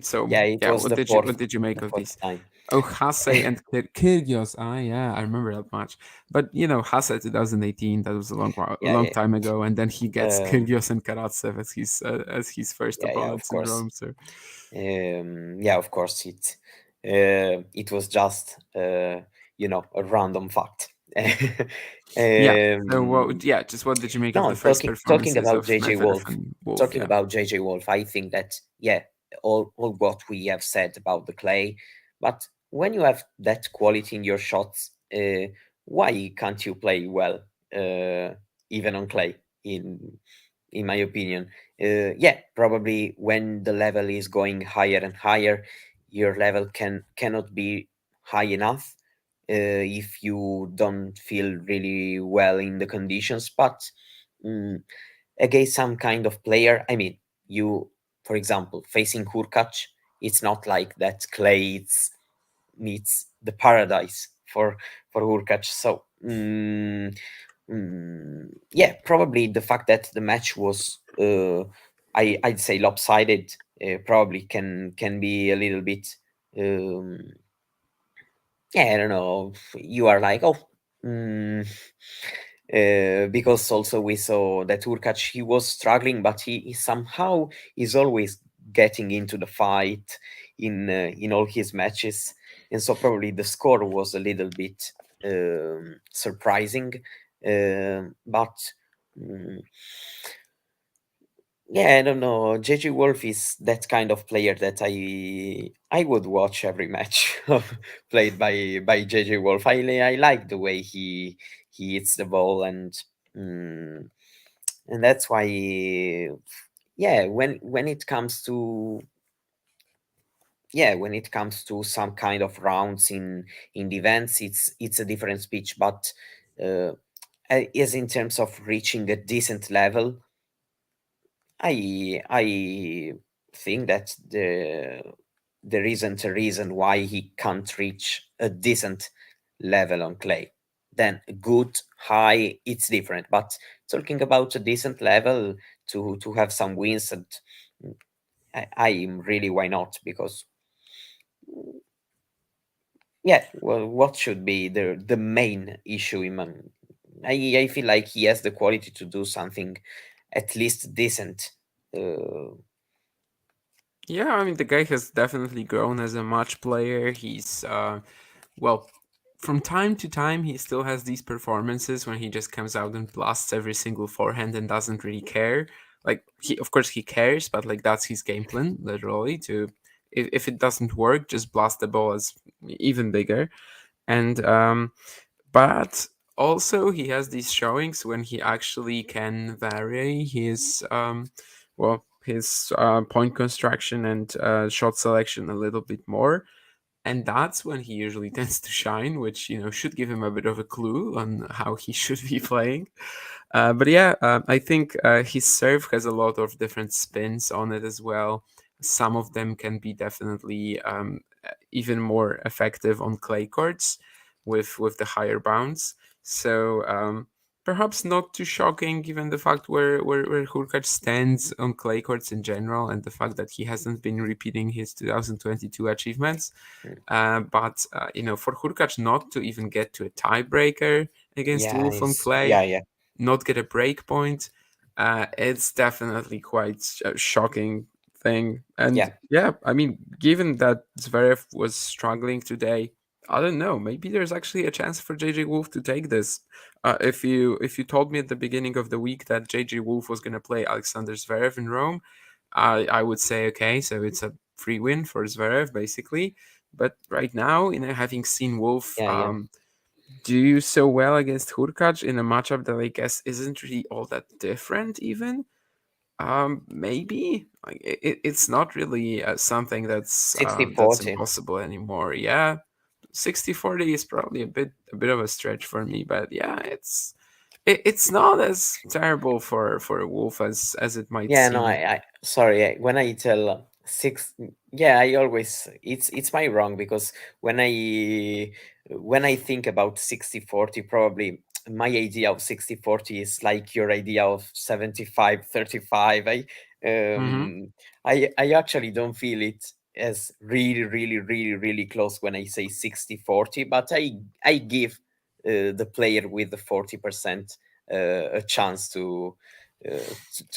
so Yeah, it yeah, was the fourth what did you make the of fourth these? time. Oh, Hase and Kyrgios. Ah, yeah, I remember that match. But Hase 2018, that was a Yeah, long yeah. time ago, and then he gets Um, Kyrgios and Karatsev as his first yeah, yeah, of opponents in course. Rome. So Yeah, of course, it was just a random fact. yeah. So um, yeah, just what did you make of no, the first talking performances about of JJ Medvedev Wolf, and Wolf? Yeah. I think that yeah, all what we have said about the clay, but when you have that quality in your shots, why can't you play well, even on clay? In my opinion, yeah, probably when the level is going higher and higher, your level cannot be high enough if you don't feel really well in the conditions. But mm, against some kind of player, I mean, you, for example, facing Hurkacz, it's not like that clay meets the paradise for Hurkacz. So yeah, probably the fact that the match was I'd say lopsided probably can be a little bit um, yeah, I don't know. You are like, oh, because also we saw that Urkac, he was struggling, but he somehow is always getting into the fight in all his matches, and so probably the score was a little bit surprising, but. mm, yeah, I don't know. JJ Wolf is that kind of player that I would watch every match played by JJ Wolf. I like the way he hits the ball mm, and that's why yeah, when it comes to when it comes to some kind of rounds in the events, it's a different speech, but uh, is in terms of reaching a decent level. I think that there isn't a reason why he can't reach a decent level on clay. Then good, high, it's different. But talking about a decent level to have some wins, and I'm really why not? Because yeah, well, what should be the main issue in my, I feel like he has the quality to do something at least decent. Yeah, I mean the guy has definitely grown as a match player. He's well, from time to time he still has these performances when he just comes out and blasts every single forehand and doesn't really care. Like he of course he cares, but like that's his game plan, literally, to if it doesn't work, just blast the ball as even bigger. And but also he has these showings when he actually can vary his his point construction and shot selection a little bit more, and that's when he usually tends to shine, which should give him a bit of a clue on how he should be playing. But yeah, I think his serve has a lot of different spins on it as well. Some of them can be definitely even more effective on clay courts with the higher bounce. So perhaps not too shocking given the fact where Hurkacz stands on clay courts in general and the fact that he hasn't been repeating his 2022 achievements. But for Hurkacz not to even get to a tiebreaker against Yeah, Wolf on it's clay, yeah, yeah, not get a break point, it's definitely quite a shocking thing. And yeah, yeah, I mean, given that Zverev was struggling today, I don't know. Maybe there's actually a chance for JJ Wolf to take this. If you told me at the beginning of the week that JJ Wolf was going to play Alexander Zverev in Rome, I would say okay, so it's a free win for Zverev basically. But right now, having seen Wolf Yeah, yeah. do so well against Hurkacz in a matchup that I guess isn't really all that different, even. Maybe like it's not really something Sixty that's forty. impossible anymore. Yeah, 60-40 is probably a bit of a stretch for me, but yeah, it's not as terrible for a wolf as it might Yeah, no, seem. I sorry. When I tell six, yeah, I always it's my wrong because when I think about 60-40, probably my idea of 60-40 is like your idea of 75-35. Mm-hmm. I actually don't feel it as really, really, really, really close when I say 60-40, but I give the player with the 40% a chance to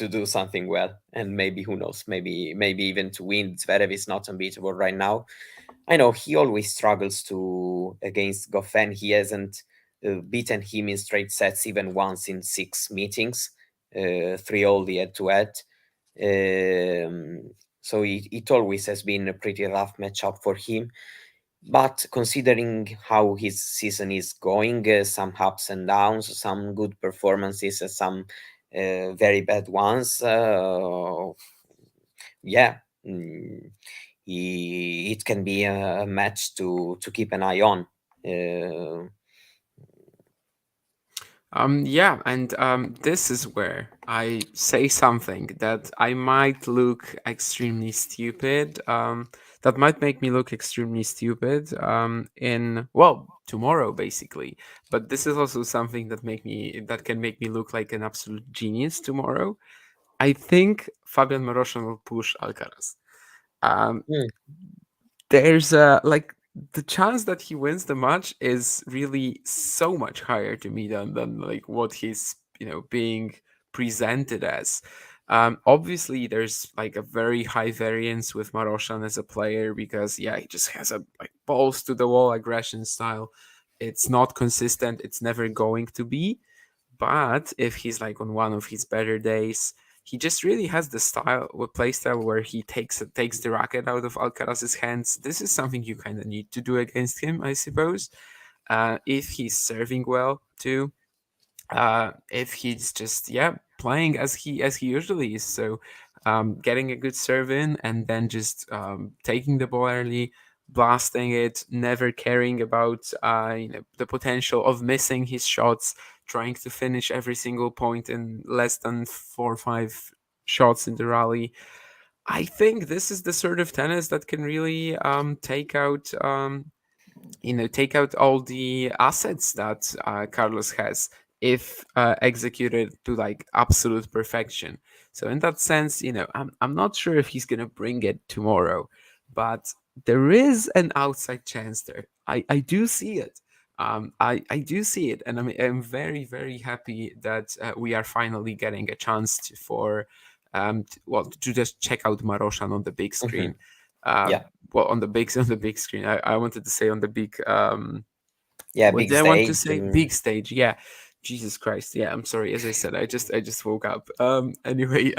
do something well, and maybe who knows, maybe even to win. Zverev is not unbeatable right now. I know he always struggles to against Goffin. He hasn't beaten him in straight sets even once in 6 meetings, 3 all the head to head. So it always has been a pretty rough matchup for him. But considering how his season is going, some ups and downs, some good performances, some very bad ones, yeah, mm, it can be a match to keep an eye on. Uh, Yeah, and this is where I say something that I might look extremely stupid. That might make me look extremely stupid. In well tomorrow basically, but this is also something that can make me look like an absolute genius tomorrow. I think Fabian Maroshan will push Alcaraz. Um, mm, there's like the chance that he wins the match is really so much higher to me than like what he's being presented as. Obviously there's like a very high variance with Maroshan as a player because yeah, he just has a like balls to the wall aggression style. It's not consistent, it's never going to be. But if he's like on one of his better days, he just really has the play style where he takes the racket out of Alcaraz's hands. This is something you kind of need to do against him, I suppose. If he's serving well too, if he's just playing as he usually is, so getting a good serve in and then just taking the ball early, blasting it, never caring about the potential of missing his shots, trying to finish every single point in less than 4 or 5 shots in the rally. I think this is the sort of tennis that can really take out all the assets that Carlos has if executed to like absolute perfection. So in that sense, I'm not sure if he's gonna bring it tomorrow, but there is an outside chance there. I do see it. I do see it, and I'm very very happy that we are finally getting a chance to just check out Maroshan on the big mhm, screen. Uh, yeah, well, on the big screen. I wanted to say on the big yeah, what big did I want to stage. say? Big stage. Yeah. Jesus Christ. Yeah, I'm sorry. As I said, I just woke up. Anyway,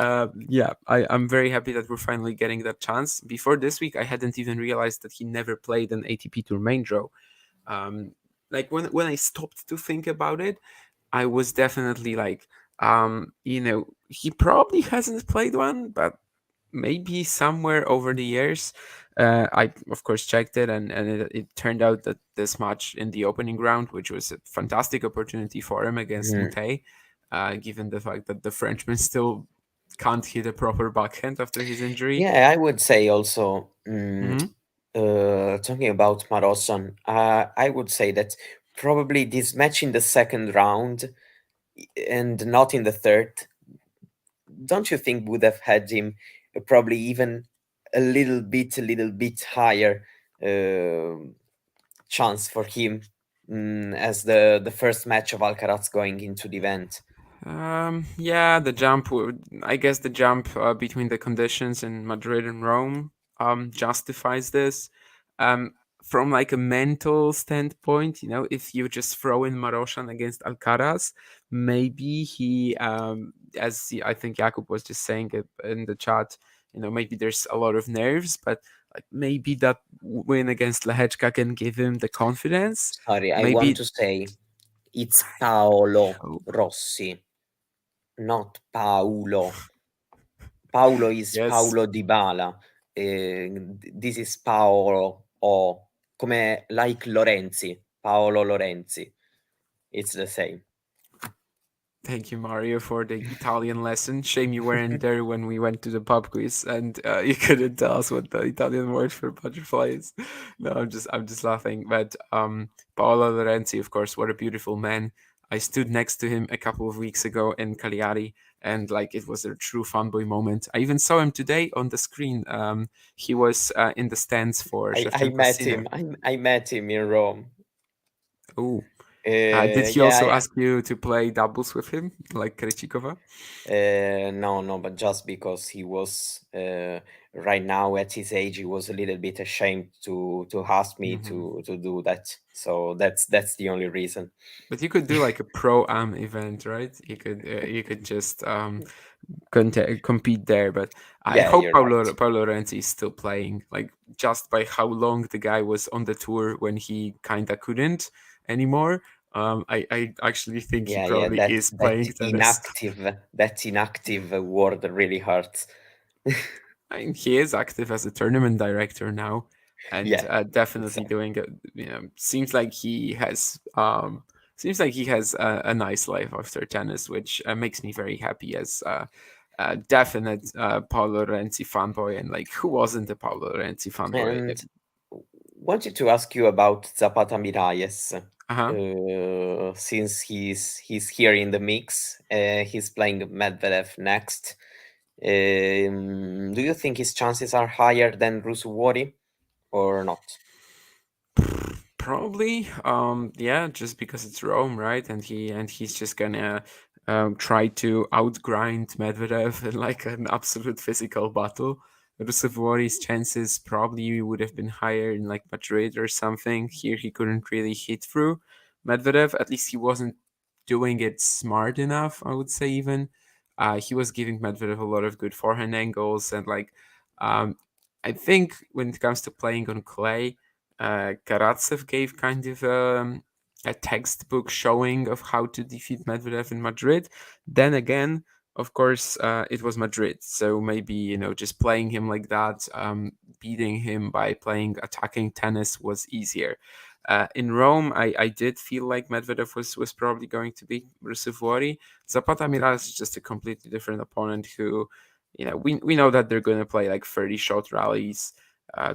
yeah, I'm very happy that we're finally getting that chance. Before this week, I hadn't even realized that he never played an ATP Tour main draw. Um, like when I stopped to think about it, I was definitely like, he probably hasn't played one, but maybe somewhere over the years. I of course checked it, and it turned out that this match in the opening round, which was a fantastic opportunity for him against Mhm. Moutet, given the fact that the Frenchman still can't hit a proper backhand after his injury. Yeah, I would say also, Hmm. talking about Marosan, I would say that probably this match in the second round and not in the third, don't you think would have had him probably even a little bit higher uh, chance for him, as the first match of Alcaraz going into the event? Yeah, the jump. I guess the jump between the conditions in Madrid and Rome justifies this. Um, from like a mental standpoint, if you just throw in Maroshan against Alcaraz, maybe he, I think Jakub was just saying it in the chat, maybe there's a lot of nerves, but like maybe that win against Lehečka can give him the confidence. Sorry, I want Maybe to say it's Paolo hope. Rossi, not Paulo. Paulo is Yes, Paulo Dybala. This is Paolo, o come like Lorenzi, Paolo Lorenzi. It's the same. thank you, Mario, for the Italian lesson. Shame you weren't there when we went to the pub quiz and you couldn't tell us what the Italian word for butterfly is. No, I'm just laughing. But Paolo Lorenzi, of course, what a beautiful man. I stood next to him a couple of weeks ago in Cagliari, and like it was a true fanboy moment. I even saw him today on the screen. He was in the stands for I Shevchenko met Sinner. him. I met him in Rome. Oh, did he also Yeah, ask you to play doubles with him, like Krejcikova? no, but just because he was right now at his age, he was a little bit ashamed to ask me Mhm. to do that. So that's the only reason. But you could do like a pro-am event, right? You could just compete there. But I Yeah, hope you're Paulo right. Paulo Renzi is still playing. Like just by how long the guy was on the tour when he kinda couldn't anymore. I actually think he Yeah, probably is playing tennis. that inactive word really hurts. I mean, he is active as a tournament director now, and Yeah, definitely exactly. doing. Seems like he has a nice life after tennis, which makes me very happy as a definite Paolo Renzi fanboy, and like who wasn't a Paolo Renzi fanboy? And wanted to ask you about Zapata Miralles. Uh-huh. Since he's here in the mix, he's playing Medvedev next. Do you think his chances are higher than Rusuwori or not? Probably, yeah, just because it's Rome, right? And he's just gonna try to outgrind Medvedev in like an absolute physical battle. Rusevori's chances probably would have been higher in like Madrid or something. Here he couldn't really hit through Medvedev. At least he wasn't doing it smart enough, I would say. Even he was giving Medvedev a lot of good forehand angles, and like um, I think when it comes to playing on clay, Karatsev gave kind of a textbook showing of how to defeat Medvedev in Madrid. Then again, of course, it was Madrid, so maybe just playing him like that, beating him by playing attacking tennis was easier. In Rome, I did feel like Medvedev was probably going to beat Rusevori. Zapata Miralles is just a completely different opponent who, we know that they're going to play like 30 shot rallies.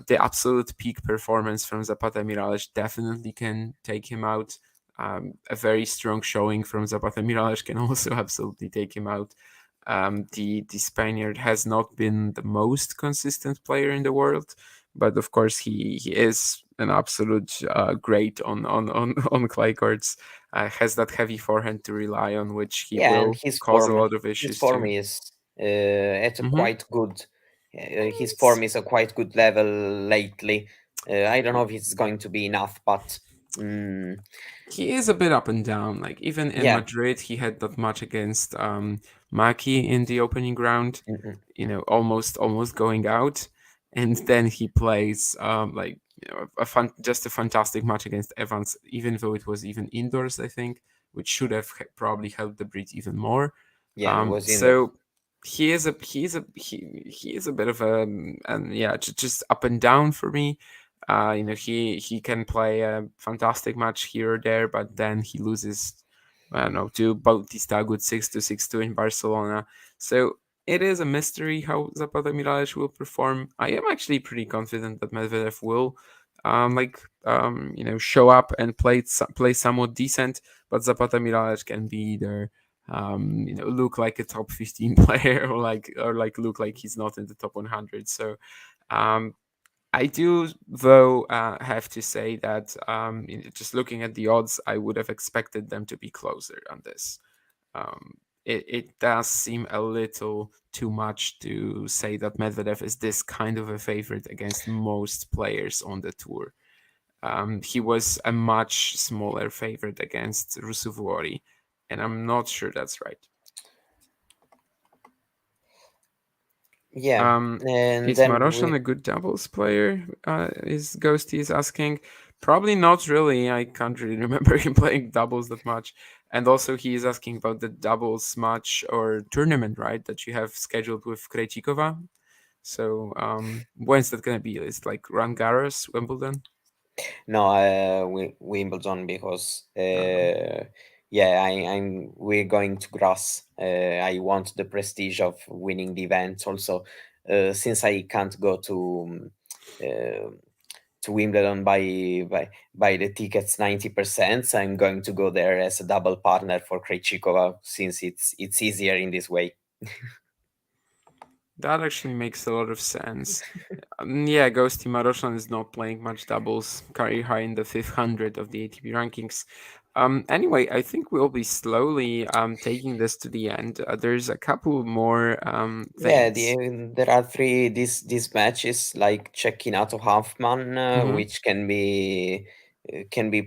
The absolute peak performance from Zapata Miralles definitely can take him out. A very strong showing from Zapata Miralles can also absolutely take him out. The Spaniard has not been the most consistent player in the world, but of course he is an absolute great on clay courts. Has that heavy forehand to rely on, which he Yeah, and will cause a lot of his issues form to. is at a Mhm. quite good. His form is a quite good level lately. I don't know if it's going to be enough, but mm, He is a bit up and down. Like even in yeah, Madrid, he had that match against Maki in the opening round. mhm. Almost going out, and then he plays just a fantastic match against Evans, even though it was even indoors. I think, which should have probably helped the Brit even more. Yeah, it was in there. So he is a bit of a and yeah, just up and down for me. He can play a fantastic match here or there, but then he loses, I don't know, to Bautista Agut 6-2, 6-2 in Barcelona. So it is a mystery how Zapata Miralles will perform. I am actually pretty confident that Medvedev will, show up and play somewhat decent. But Zapata Miralles can be either, look like a top 15 player or look like he's not in the top 100. So um, I do, though, have to say that just looking at the odds, I would have expected them to be closer on this. It does seem a little too much to say that Medvedev is this kind of a favorite against most players on the tour. He was a much smaller favorite against Rusuvori, and I'm not sure that's right. Yeah, and Is then Maroshan a good doubles player? Is Ghosty is asking. Probably not really. I can't really remember him playing doubles that much. And also, he is asking about the doubles match or tournament, right? That you have scheduled with Krejcikova. So, when's that gonna be? It's like Roland Garros, Wimbledon. no, Wimbledon because Uh, yeah, we're going to Grass. I want the prestige of winning the event. Also, since I can't go uh, to Wimbledon by the tickets 90%, I'm going to go there as a double partner for Krejcikova since it's easier in this way. that actually makes a lot of sense. Yeah, Ghosty Maroshan is not playing much doubles, career high in the 500 of the ATP rankings. Anyway, I think we'll be slowly taking this to the end. There's a couple more Yeah, things. there are three these matches like Cecchinato Halfman, Hmm. which can be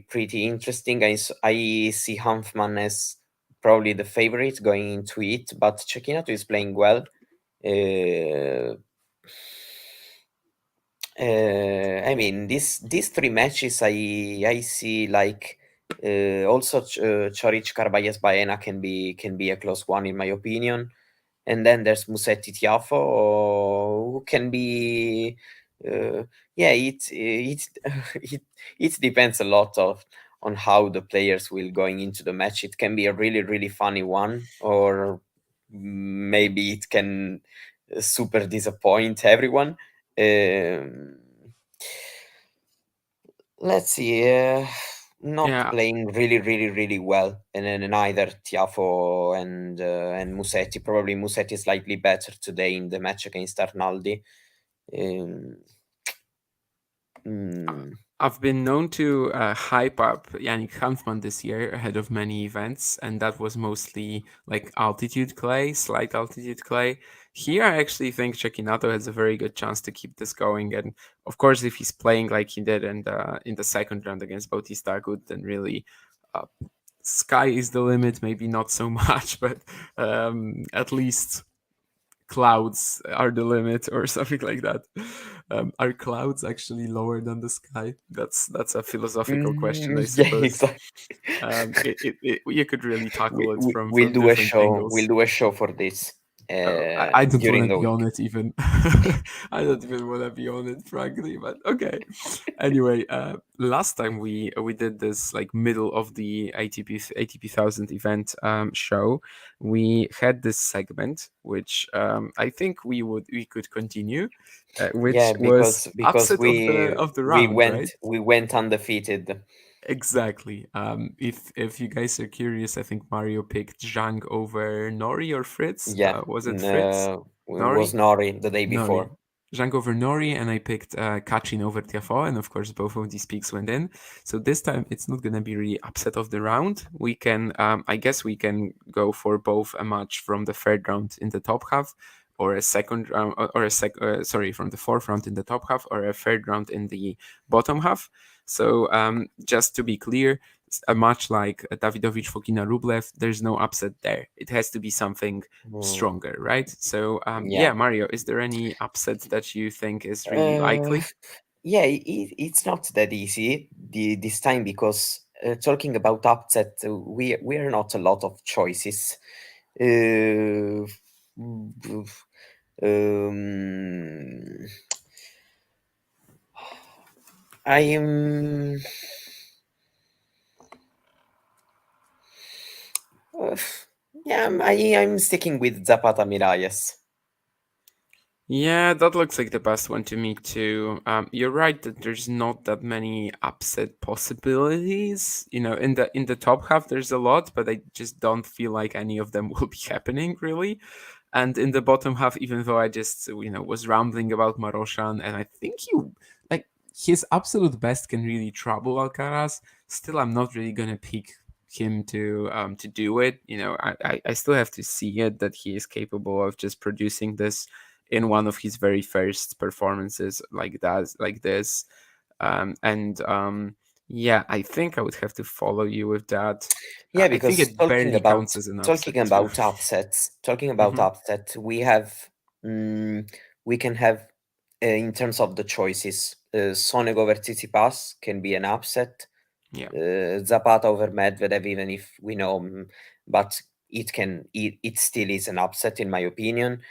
pretty interesting. I see Hanfman as probably the favorite going into it, but Cecchinato is playing well. Uh, I mean, these three matches I see like also Choric Carballes Baena can be a close one in my opinion. And then there's Musetti Tiafo, who can be, uh, yeah, it it depends a lot of on how the players will going into the match. It can be a really funny one, or maybe it can super disappoint everyone. Um, let's see. Not Yeah, playing really well, and then neither Tiafo and Musetti. Probably Musetti slightly better today in the match against Arnaldi. Um, mm, I've been known to hype up Yannick Hanfmann this year ahead of many events, and that was mostly like altitude clay, slight altitude clay. Here, I actually think Cecchinato has a very good chance to keep this going, and of course, if he's playing like he did in the second round against Bautista Agut, then really, uh, sky is the limit. Maybe not so much, but at least clouds are the limit or something like that. Are clouds actually lower than the sky? That's a philosophical question, I yeah, suppose. exactly. You could really tackle it We'll from do a different show. We'll angles. do a show for this I don't want during to the be on week. it even. I don't even want to be on it, frankly. But okay. Anyway, last time we did this like middle of the ATP 1000 event show, we had this segment which I think we could continue, Yeah, which was because upset of the we round, right? went undefeated. Exactly. If you guys are curious, I think Mario picked Zhang over Nori or Fritz. Yeah, Was it Fritz? was Nori? Nori the day Nori. before. Zhang over Nori, and I picked Kachin over Tiafoe, and of course both of these picks went in. So this time it's not gonna be really upset of the round. We can, I guess, we can go for both a match from the third round in the top half, or a second round, or sorry, from the fourth round in the top half, or a third round in the bottom half. So just to be clear, a match like Davidovich Fokina Rublev, there's no upset there. It has to be something Mm, stronger, right? So yeah. yeah, Mario, is there any upset that you think is really Uh, likely? yeah, it's not that easy this time because talking about upset, we are not a lot of choices. Uh, um, I am. Uh, yeah, I'm sticking with Zapata Miralles. Yeah, that looks like the best one to me too. You're right that there's not that many upset possibilities. You know, in the top half there's a lot, but I just don't feel like any of them will be happening really. And in the bottom half, even though I just was rambling about Maroshan, and I think like his absolute best can really trouble Alcaraz. Still, I'm not really gonna pick him to do it. I still have to see it that he is capable of just producing this in one of his very first performances like this. And yeah, I think I would have to follow you with that. Yeah, I think because it barely counts as an upset too. talking about Hmm. upset, we have we can have, in terms of the choices, Sonego over Tsitsipas can be an upset. Yeah. Zapata over Medvedev, even if we know, but it still is an upset in my opinion.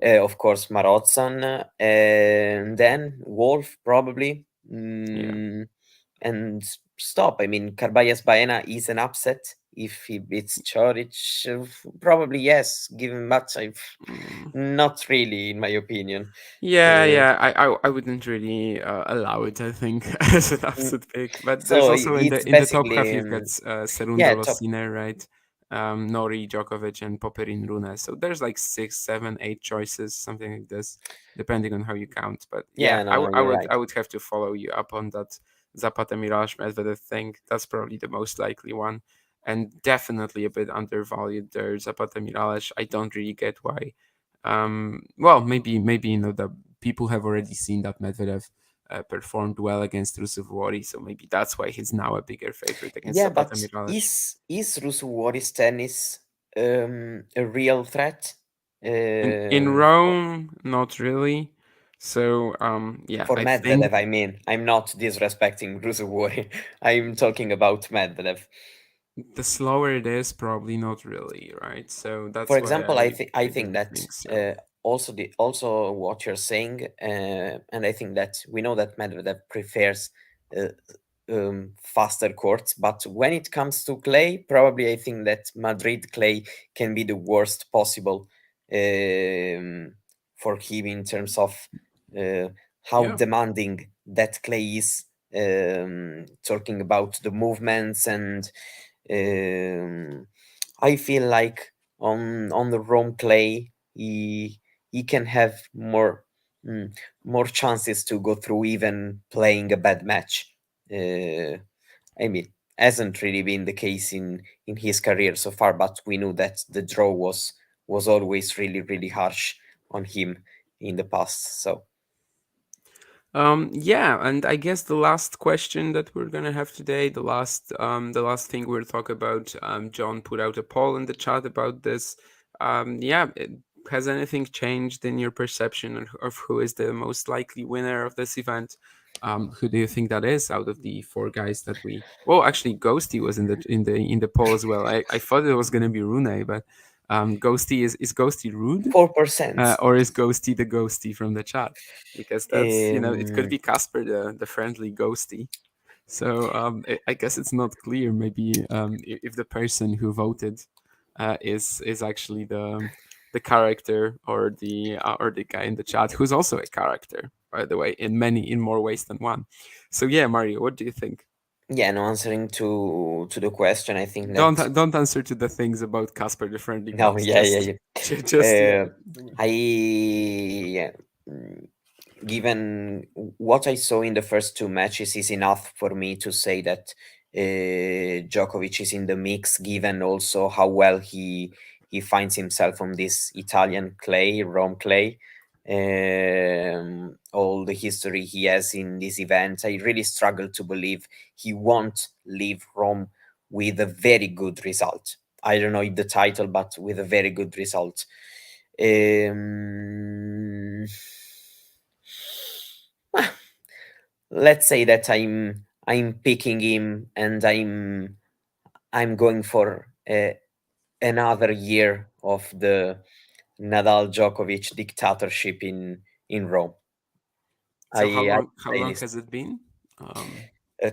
Of course, Marozsan, and then Wolf probably, Yeah. and stop. I mean, Carballes Baena is an upset if he beats Choric. Probably yes, given much. Mm. Not really, in my opinion. Yeah, Uh, yeah. I wouldn't really allow it, I think, as an mm, upset pick. But there's so also in it's the top half basically, you've got yeah, Cerundolo, top. Sinner, right? Nori, Djokovic, and Popperin Rune. So there's like 6, 7, 8 choices, something like this, depending on how you count. But yeah, Yeah, no, no, you're right. I would have to follow you up on that Zapata Mirage Medvedev thing. That's probably the most likely one, and definitely a bit undervalued there. Zapata Mirage. I don't really get why. Well, maybe the people have already seen that Medvedev performed well against Rusevori, so maybe that's why he's now a bigger favorite against Yeah, Zapata but Miralles. is Rusu tennis a real threat? In Uh, for, Rome, not really. So yeah, for I think Medvedev, I mean, I'm not disrespecting Rusu. I'm talking about Medvedev. the slower it is, probably not really, right? So For that's why example, I I think don't that think so. also what you're saying, and I think that we know that Medvedev prefers uh, faster courts, but when it comes to clay, probably I think that Madrid clay can be the worst possible, um, for him in terms of uh, how Yeah. demanding that clay is. Talking about the movements, and um, I feel like on the Rome clay, he can have mm, more chances to go through even playing a bad match. Uh, I mean, hasn't really been the case in his career so far, but we knew that the draw was always really harsh on him in the past. So Yeah, and I guess the last question that we're gonna have today, the last thing we'll talk about, John put out a poll in the chat about this. Yeah, has anything changed in your perception of who is the most likely winner of this event? Who do you think that is out of the 4 guys that we? Well, actually, Ghosty was in the poll as well. I thought it was gonna be Rune, but Ghosty is Ghosty rude? 4%. Or is Ghosty the Ghosty from the chat? Because that's, it could Um, be Casper, the friendly Ghosty. So I guess it's not clear. Maybe if the person who voted is actually the character, or the guy in the chat who's also a character, by the way, in more ways than one. So yeah, Mario, what do you think? yeah, no, answering to the question, I think that Don't answer to the things about Casper the friendly no, ghost. yeah, yeah, Just yeah. just yeah. I yeah, mm, given what I saw in the first two matches is enough for me to say that Djokovic is in the mix, given also how well he finds himself on this Italian clay, Rome clay. All the history he has in this event, I really struggle to believe he won't leave Rome with a very good result. I don't know if the title, but with a very good result. Um, let's say that I'm picking him, and I'm going for another year of the Nadal Djokovic dictatorship in Rome. So I how say long this. has it been? Um,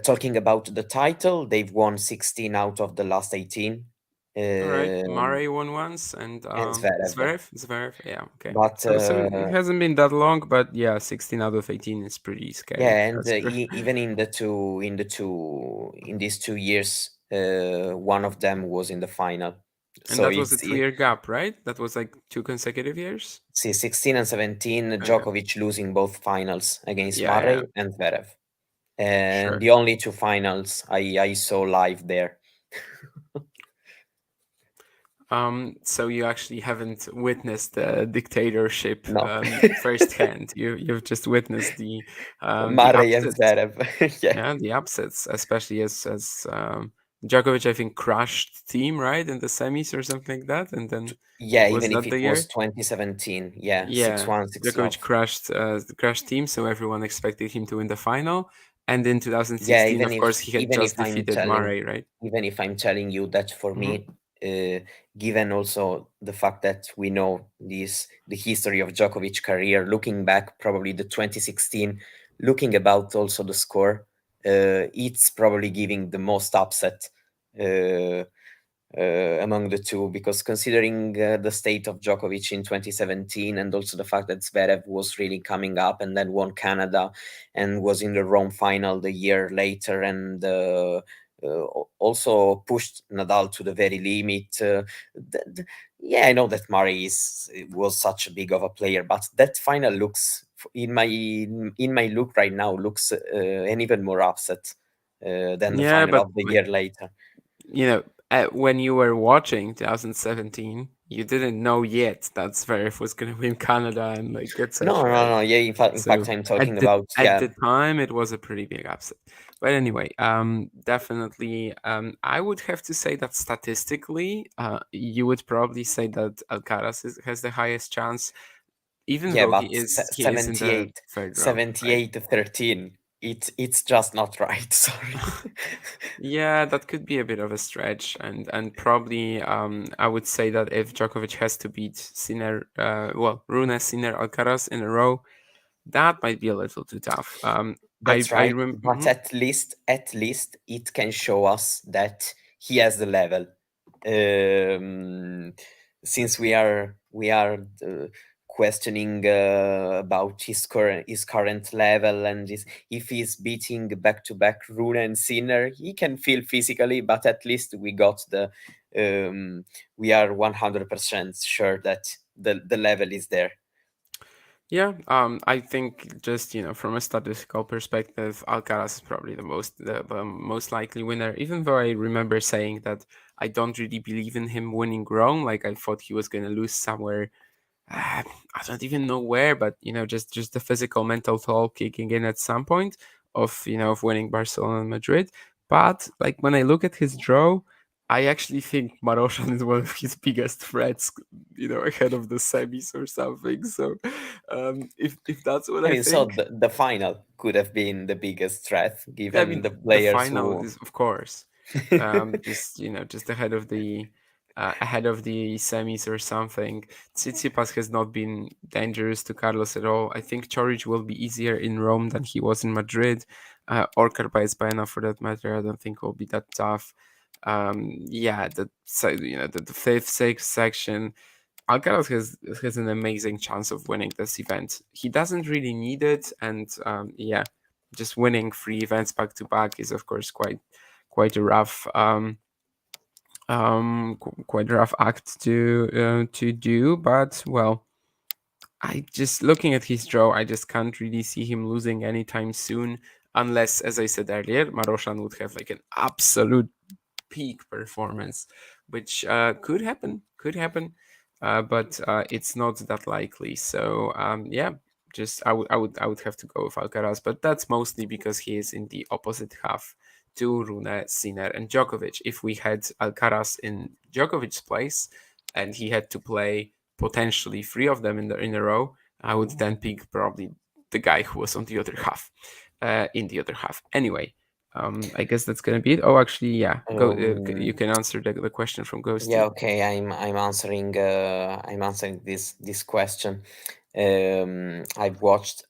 Talking about the title, they've won 16 out of the last 18. All right, Um, Murray won once, and and Zverev, yeah. Zverev, yeah, okay. But So it hasn't been that long, but yeah, 16 out of 18 is pretty scary. yeah, and That's true. even in these 2 years, one of them was in the final. And So that was a 2 year gap, right? That was like 2 consecutive years. see, 16 and 17, Okay, Djokovic losing both finals against yeah, yeah, Murray and Zverev. And sure. the only two finals I saw live there. So you actually haven't witnessed the dictatorship No, firsthand. You've just witnessed the Murray and upsets. Zverev. Yeah. Yeah, the upsets, especially as Djokovic, I think, crushed Team, right, in the semis or something like that, and then Yeah, was even if that the it was year? 2017. Yeah, Yeah, 6-1, 6 Djokovic love. crashed Team, so everyone expected him to win the final. And in Yeah, 2016, of course, he had just defeated Murray, right? even if I'm telling you that for Hmm. me, given also the fact that we know the history of Djokovic career, looking back probably the 2016, looking about also the score, it's probably giving the most upset uh, among the two, because considering the state of Djokovic in 2017, and also the fact that Zverev was really coming up and then won Canada and was in the Rome final the year later, and also pushed Nadal to the very limit. Yeah, I know that Murray was such a big of a player, but that final looks in my look right now looks an even more upset than the Yeah, final but of the year later. you know, when you were watching 2017, you didn't know yet that Zverev was going to win Canada and like No, etc. no, Right? no. Yeah, in fact, So I'm talking about, at yeah, the time, it was a pretty big upset. But anyway, definitely, I would have to say that statistically, you would probably say that Alcaraz has the highest chance, even yeah, though but he is in the third round, right? 78 to 13. It's just not right. Sorry. Yeah, that could be a bit of a stretch, and probably I would say that if Djokovic has to beat Sinner, Rune, Sinner, Alcaraz in a row, that might be a little too tough. That's I right. But mhm. at least it can show us that he has the level. Um, since we are questioning about his current level, and if he's beating back to back Rune and Sinner, he can feel physically. But at least we are 100% sure that the level is there. Yeah, I think just from a statistical perspective, Alcaraz is probably the most likely winner. Even though I remember saying that I don't really believe in him winning Rome, like I thought he was going to lose somewhere. I don't even know where, but just the physical mental toll kicking in at some point of winning Barcelona and Madrid. But like when I look at his draw, I actually think Maroshan is one of his biggest threats, ahead of the semis or something. So, if that's what I I mean, so think, the final could have been the biggest threat I given mean, the the players final who. is of course, just ahead of the semis or something. Tsitsipas has not been dangerous to Carlos at all. I think Chorich will be easier in Rome than he was in Madrid, or Carbaez for that matter. I don't think will be that tough. Yeah, the fifth, sixth section. Alcaraz has an amazing chance of winning this event. He doesn't really need it, and yeah, just winning three events back to back is of course quite a rough quite a rough act to do. But well, I just looking at his draw, I just can't really see him losing anytime soon, unless, as I said earlier, Maroshan would have like an absolute peak performance, which could happen, but it's not that likely. So yeah, just I would have to go with Alcaraz, but that's mostly because he is in the opposite half to Rune, Sinner, and Djokovic. If we had Alcaraz in Djokovic's place, and he had to play potentially three of them in a row, I would then pick probably the guy who was on the other half, in the other half. Anyway, I guess that's gonna be it. Oh, actually, yeah. Go. You um, can answer the question from yeah, Ghosty. okay. I'm answering this question. I've watched.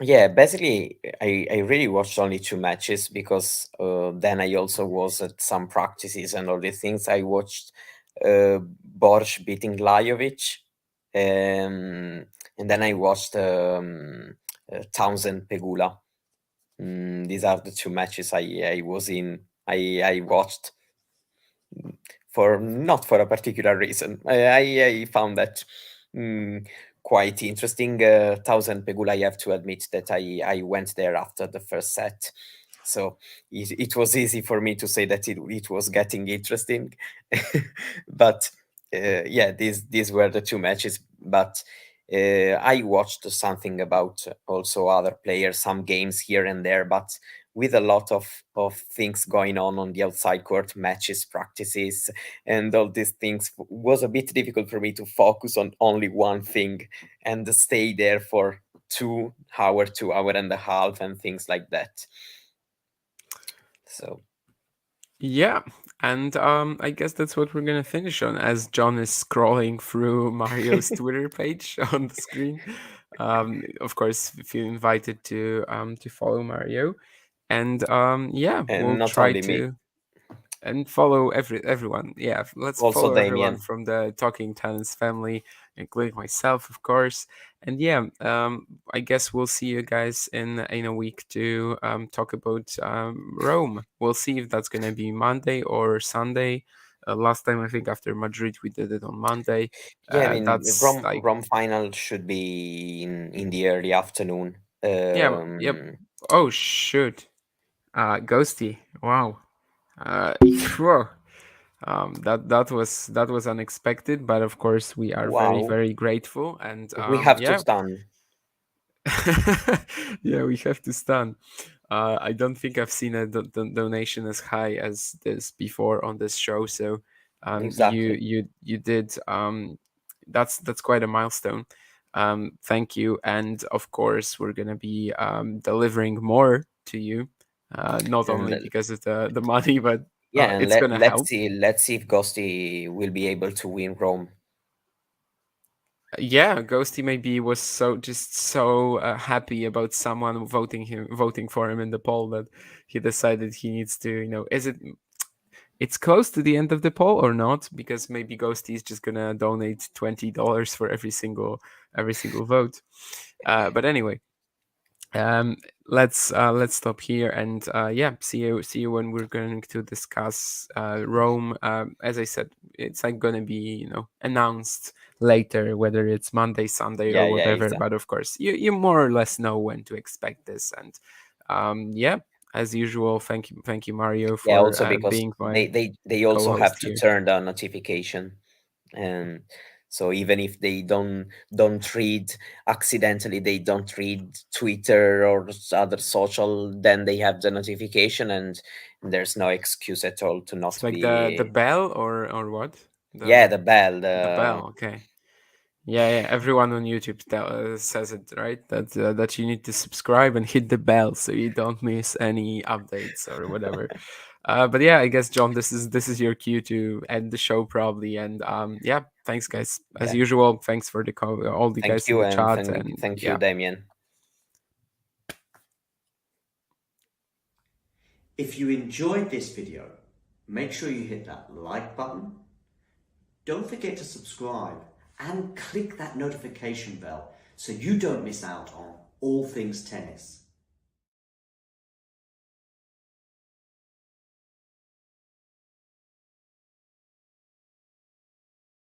Yeah, basically, I really watched only two matches, because then I also was at some practices and all these things. I watched Borsch beating Lajovic, and then I watched Townsend Pegula. These are the two matches I was in. I watched for not for a particular reason. I found that mm, quite interesting. Thousand Pegula, I have to admit that I went there after the first set, so it was easy for me to say that it was getting interesting. But yeah, these were the two matches. But I watched something about also other players, some games here and there. But with a lot of things going on the outside court, matches, practices, and all these things, was a bit difficult for me to focus on only one thing and stay there for 2 hour, 2 hour and a half, and things like that. So Yeah, and I guess that's what we're gonna finish on as John is scrolling through Mario's Twitter page on the screen. Of course, feel invited to follow Mario, and yeah, and we'll not try only me, to and follow everyone. Yeah, let's also follow everyone Damian. from the Talking Talents family, including myself, of course. And yeah, I guess we'll see you guys in a week to talk about Rome. We'll see if that's gonna be Monday or Sunday. Last time, I think after Madrid, we did it on Monday. Yeah, I mean, That's Rome like, Rome final should be in the early afternoon. yeah, yep. Oh shoot, Ghosty. Wow. Whoa. That was unexpected, but of course we are very Wow, very grateful, and we have to yeah. stand. Yeah, we have to stand. I don't think I've seen a donation as high as this before on this show, so you Exactly. you did that's quite a milestone. Thank you, and of course we're gonna be delivering more to you, not And only because of the money, but yeah, and it's gonna let's help. see if Ghosty will be able to win Rome. Yeah, Ghosty maybe was so happy about someone voting for him in the poll that he decided he needs to, it's close to the end of the poll or not, because maybe Ghosty is just gonna donate $20 for every single vote. But anyway, um let's stop here, and yeah, see you when we're going to discuss Rome. As I said, it's like gonna be announced later, whether it's Monday, Sunday, or Yeah, whatever, but exactly. of course you more or less know when to expect this. And yeah, as usual, thank you Mario Yeah, for also because being they my they they also have co-host to here. turn the notification, and so even if they don't read accidentally, they don't read Twitter or other social, then they have the notification, and there's no excuse at all to It's not like the be. bell, or what, Yeah, the the bell, the bell. Okay. Yeah, everyone on YouTube says it, right? That you need to subscribe and hit the bell so you don't miss any updates or whatever. But yeah, I guess John, this is your cue to end the show probably. And yeah, thanks guys as yeah. usual. Thanks for all the Thank guys in you, the and chat, thank and thank you, yeah, Damian. If you enjoyed this video, make sure you hit that like button. Don't forget to subscribe and click that notification bell so you don't miss out on all things tennis.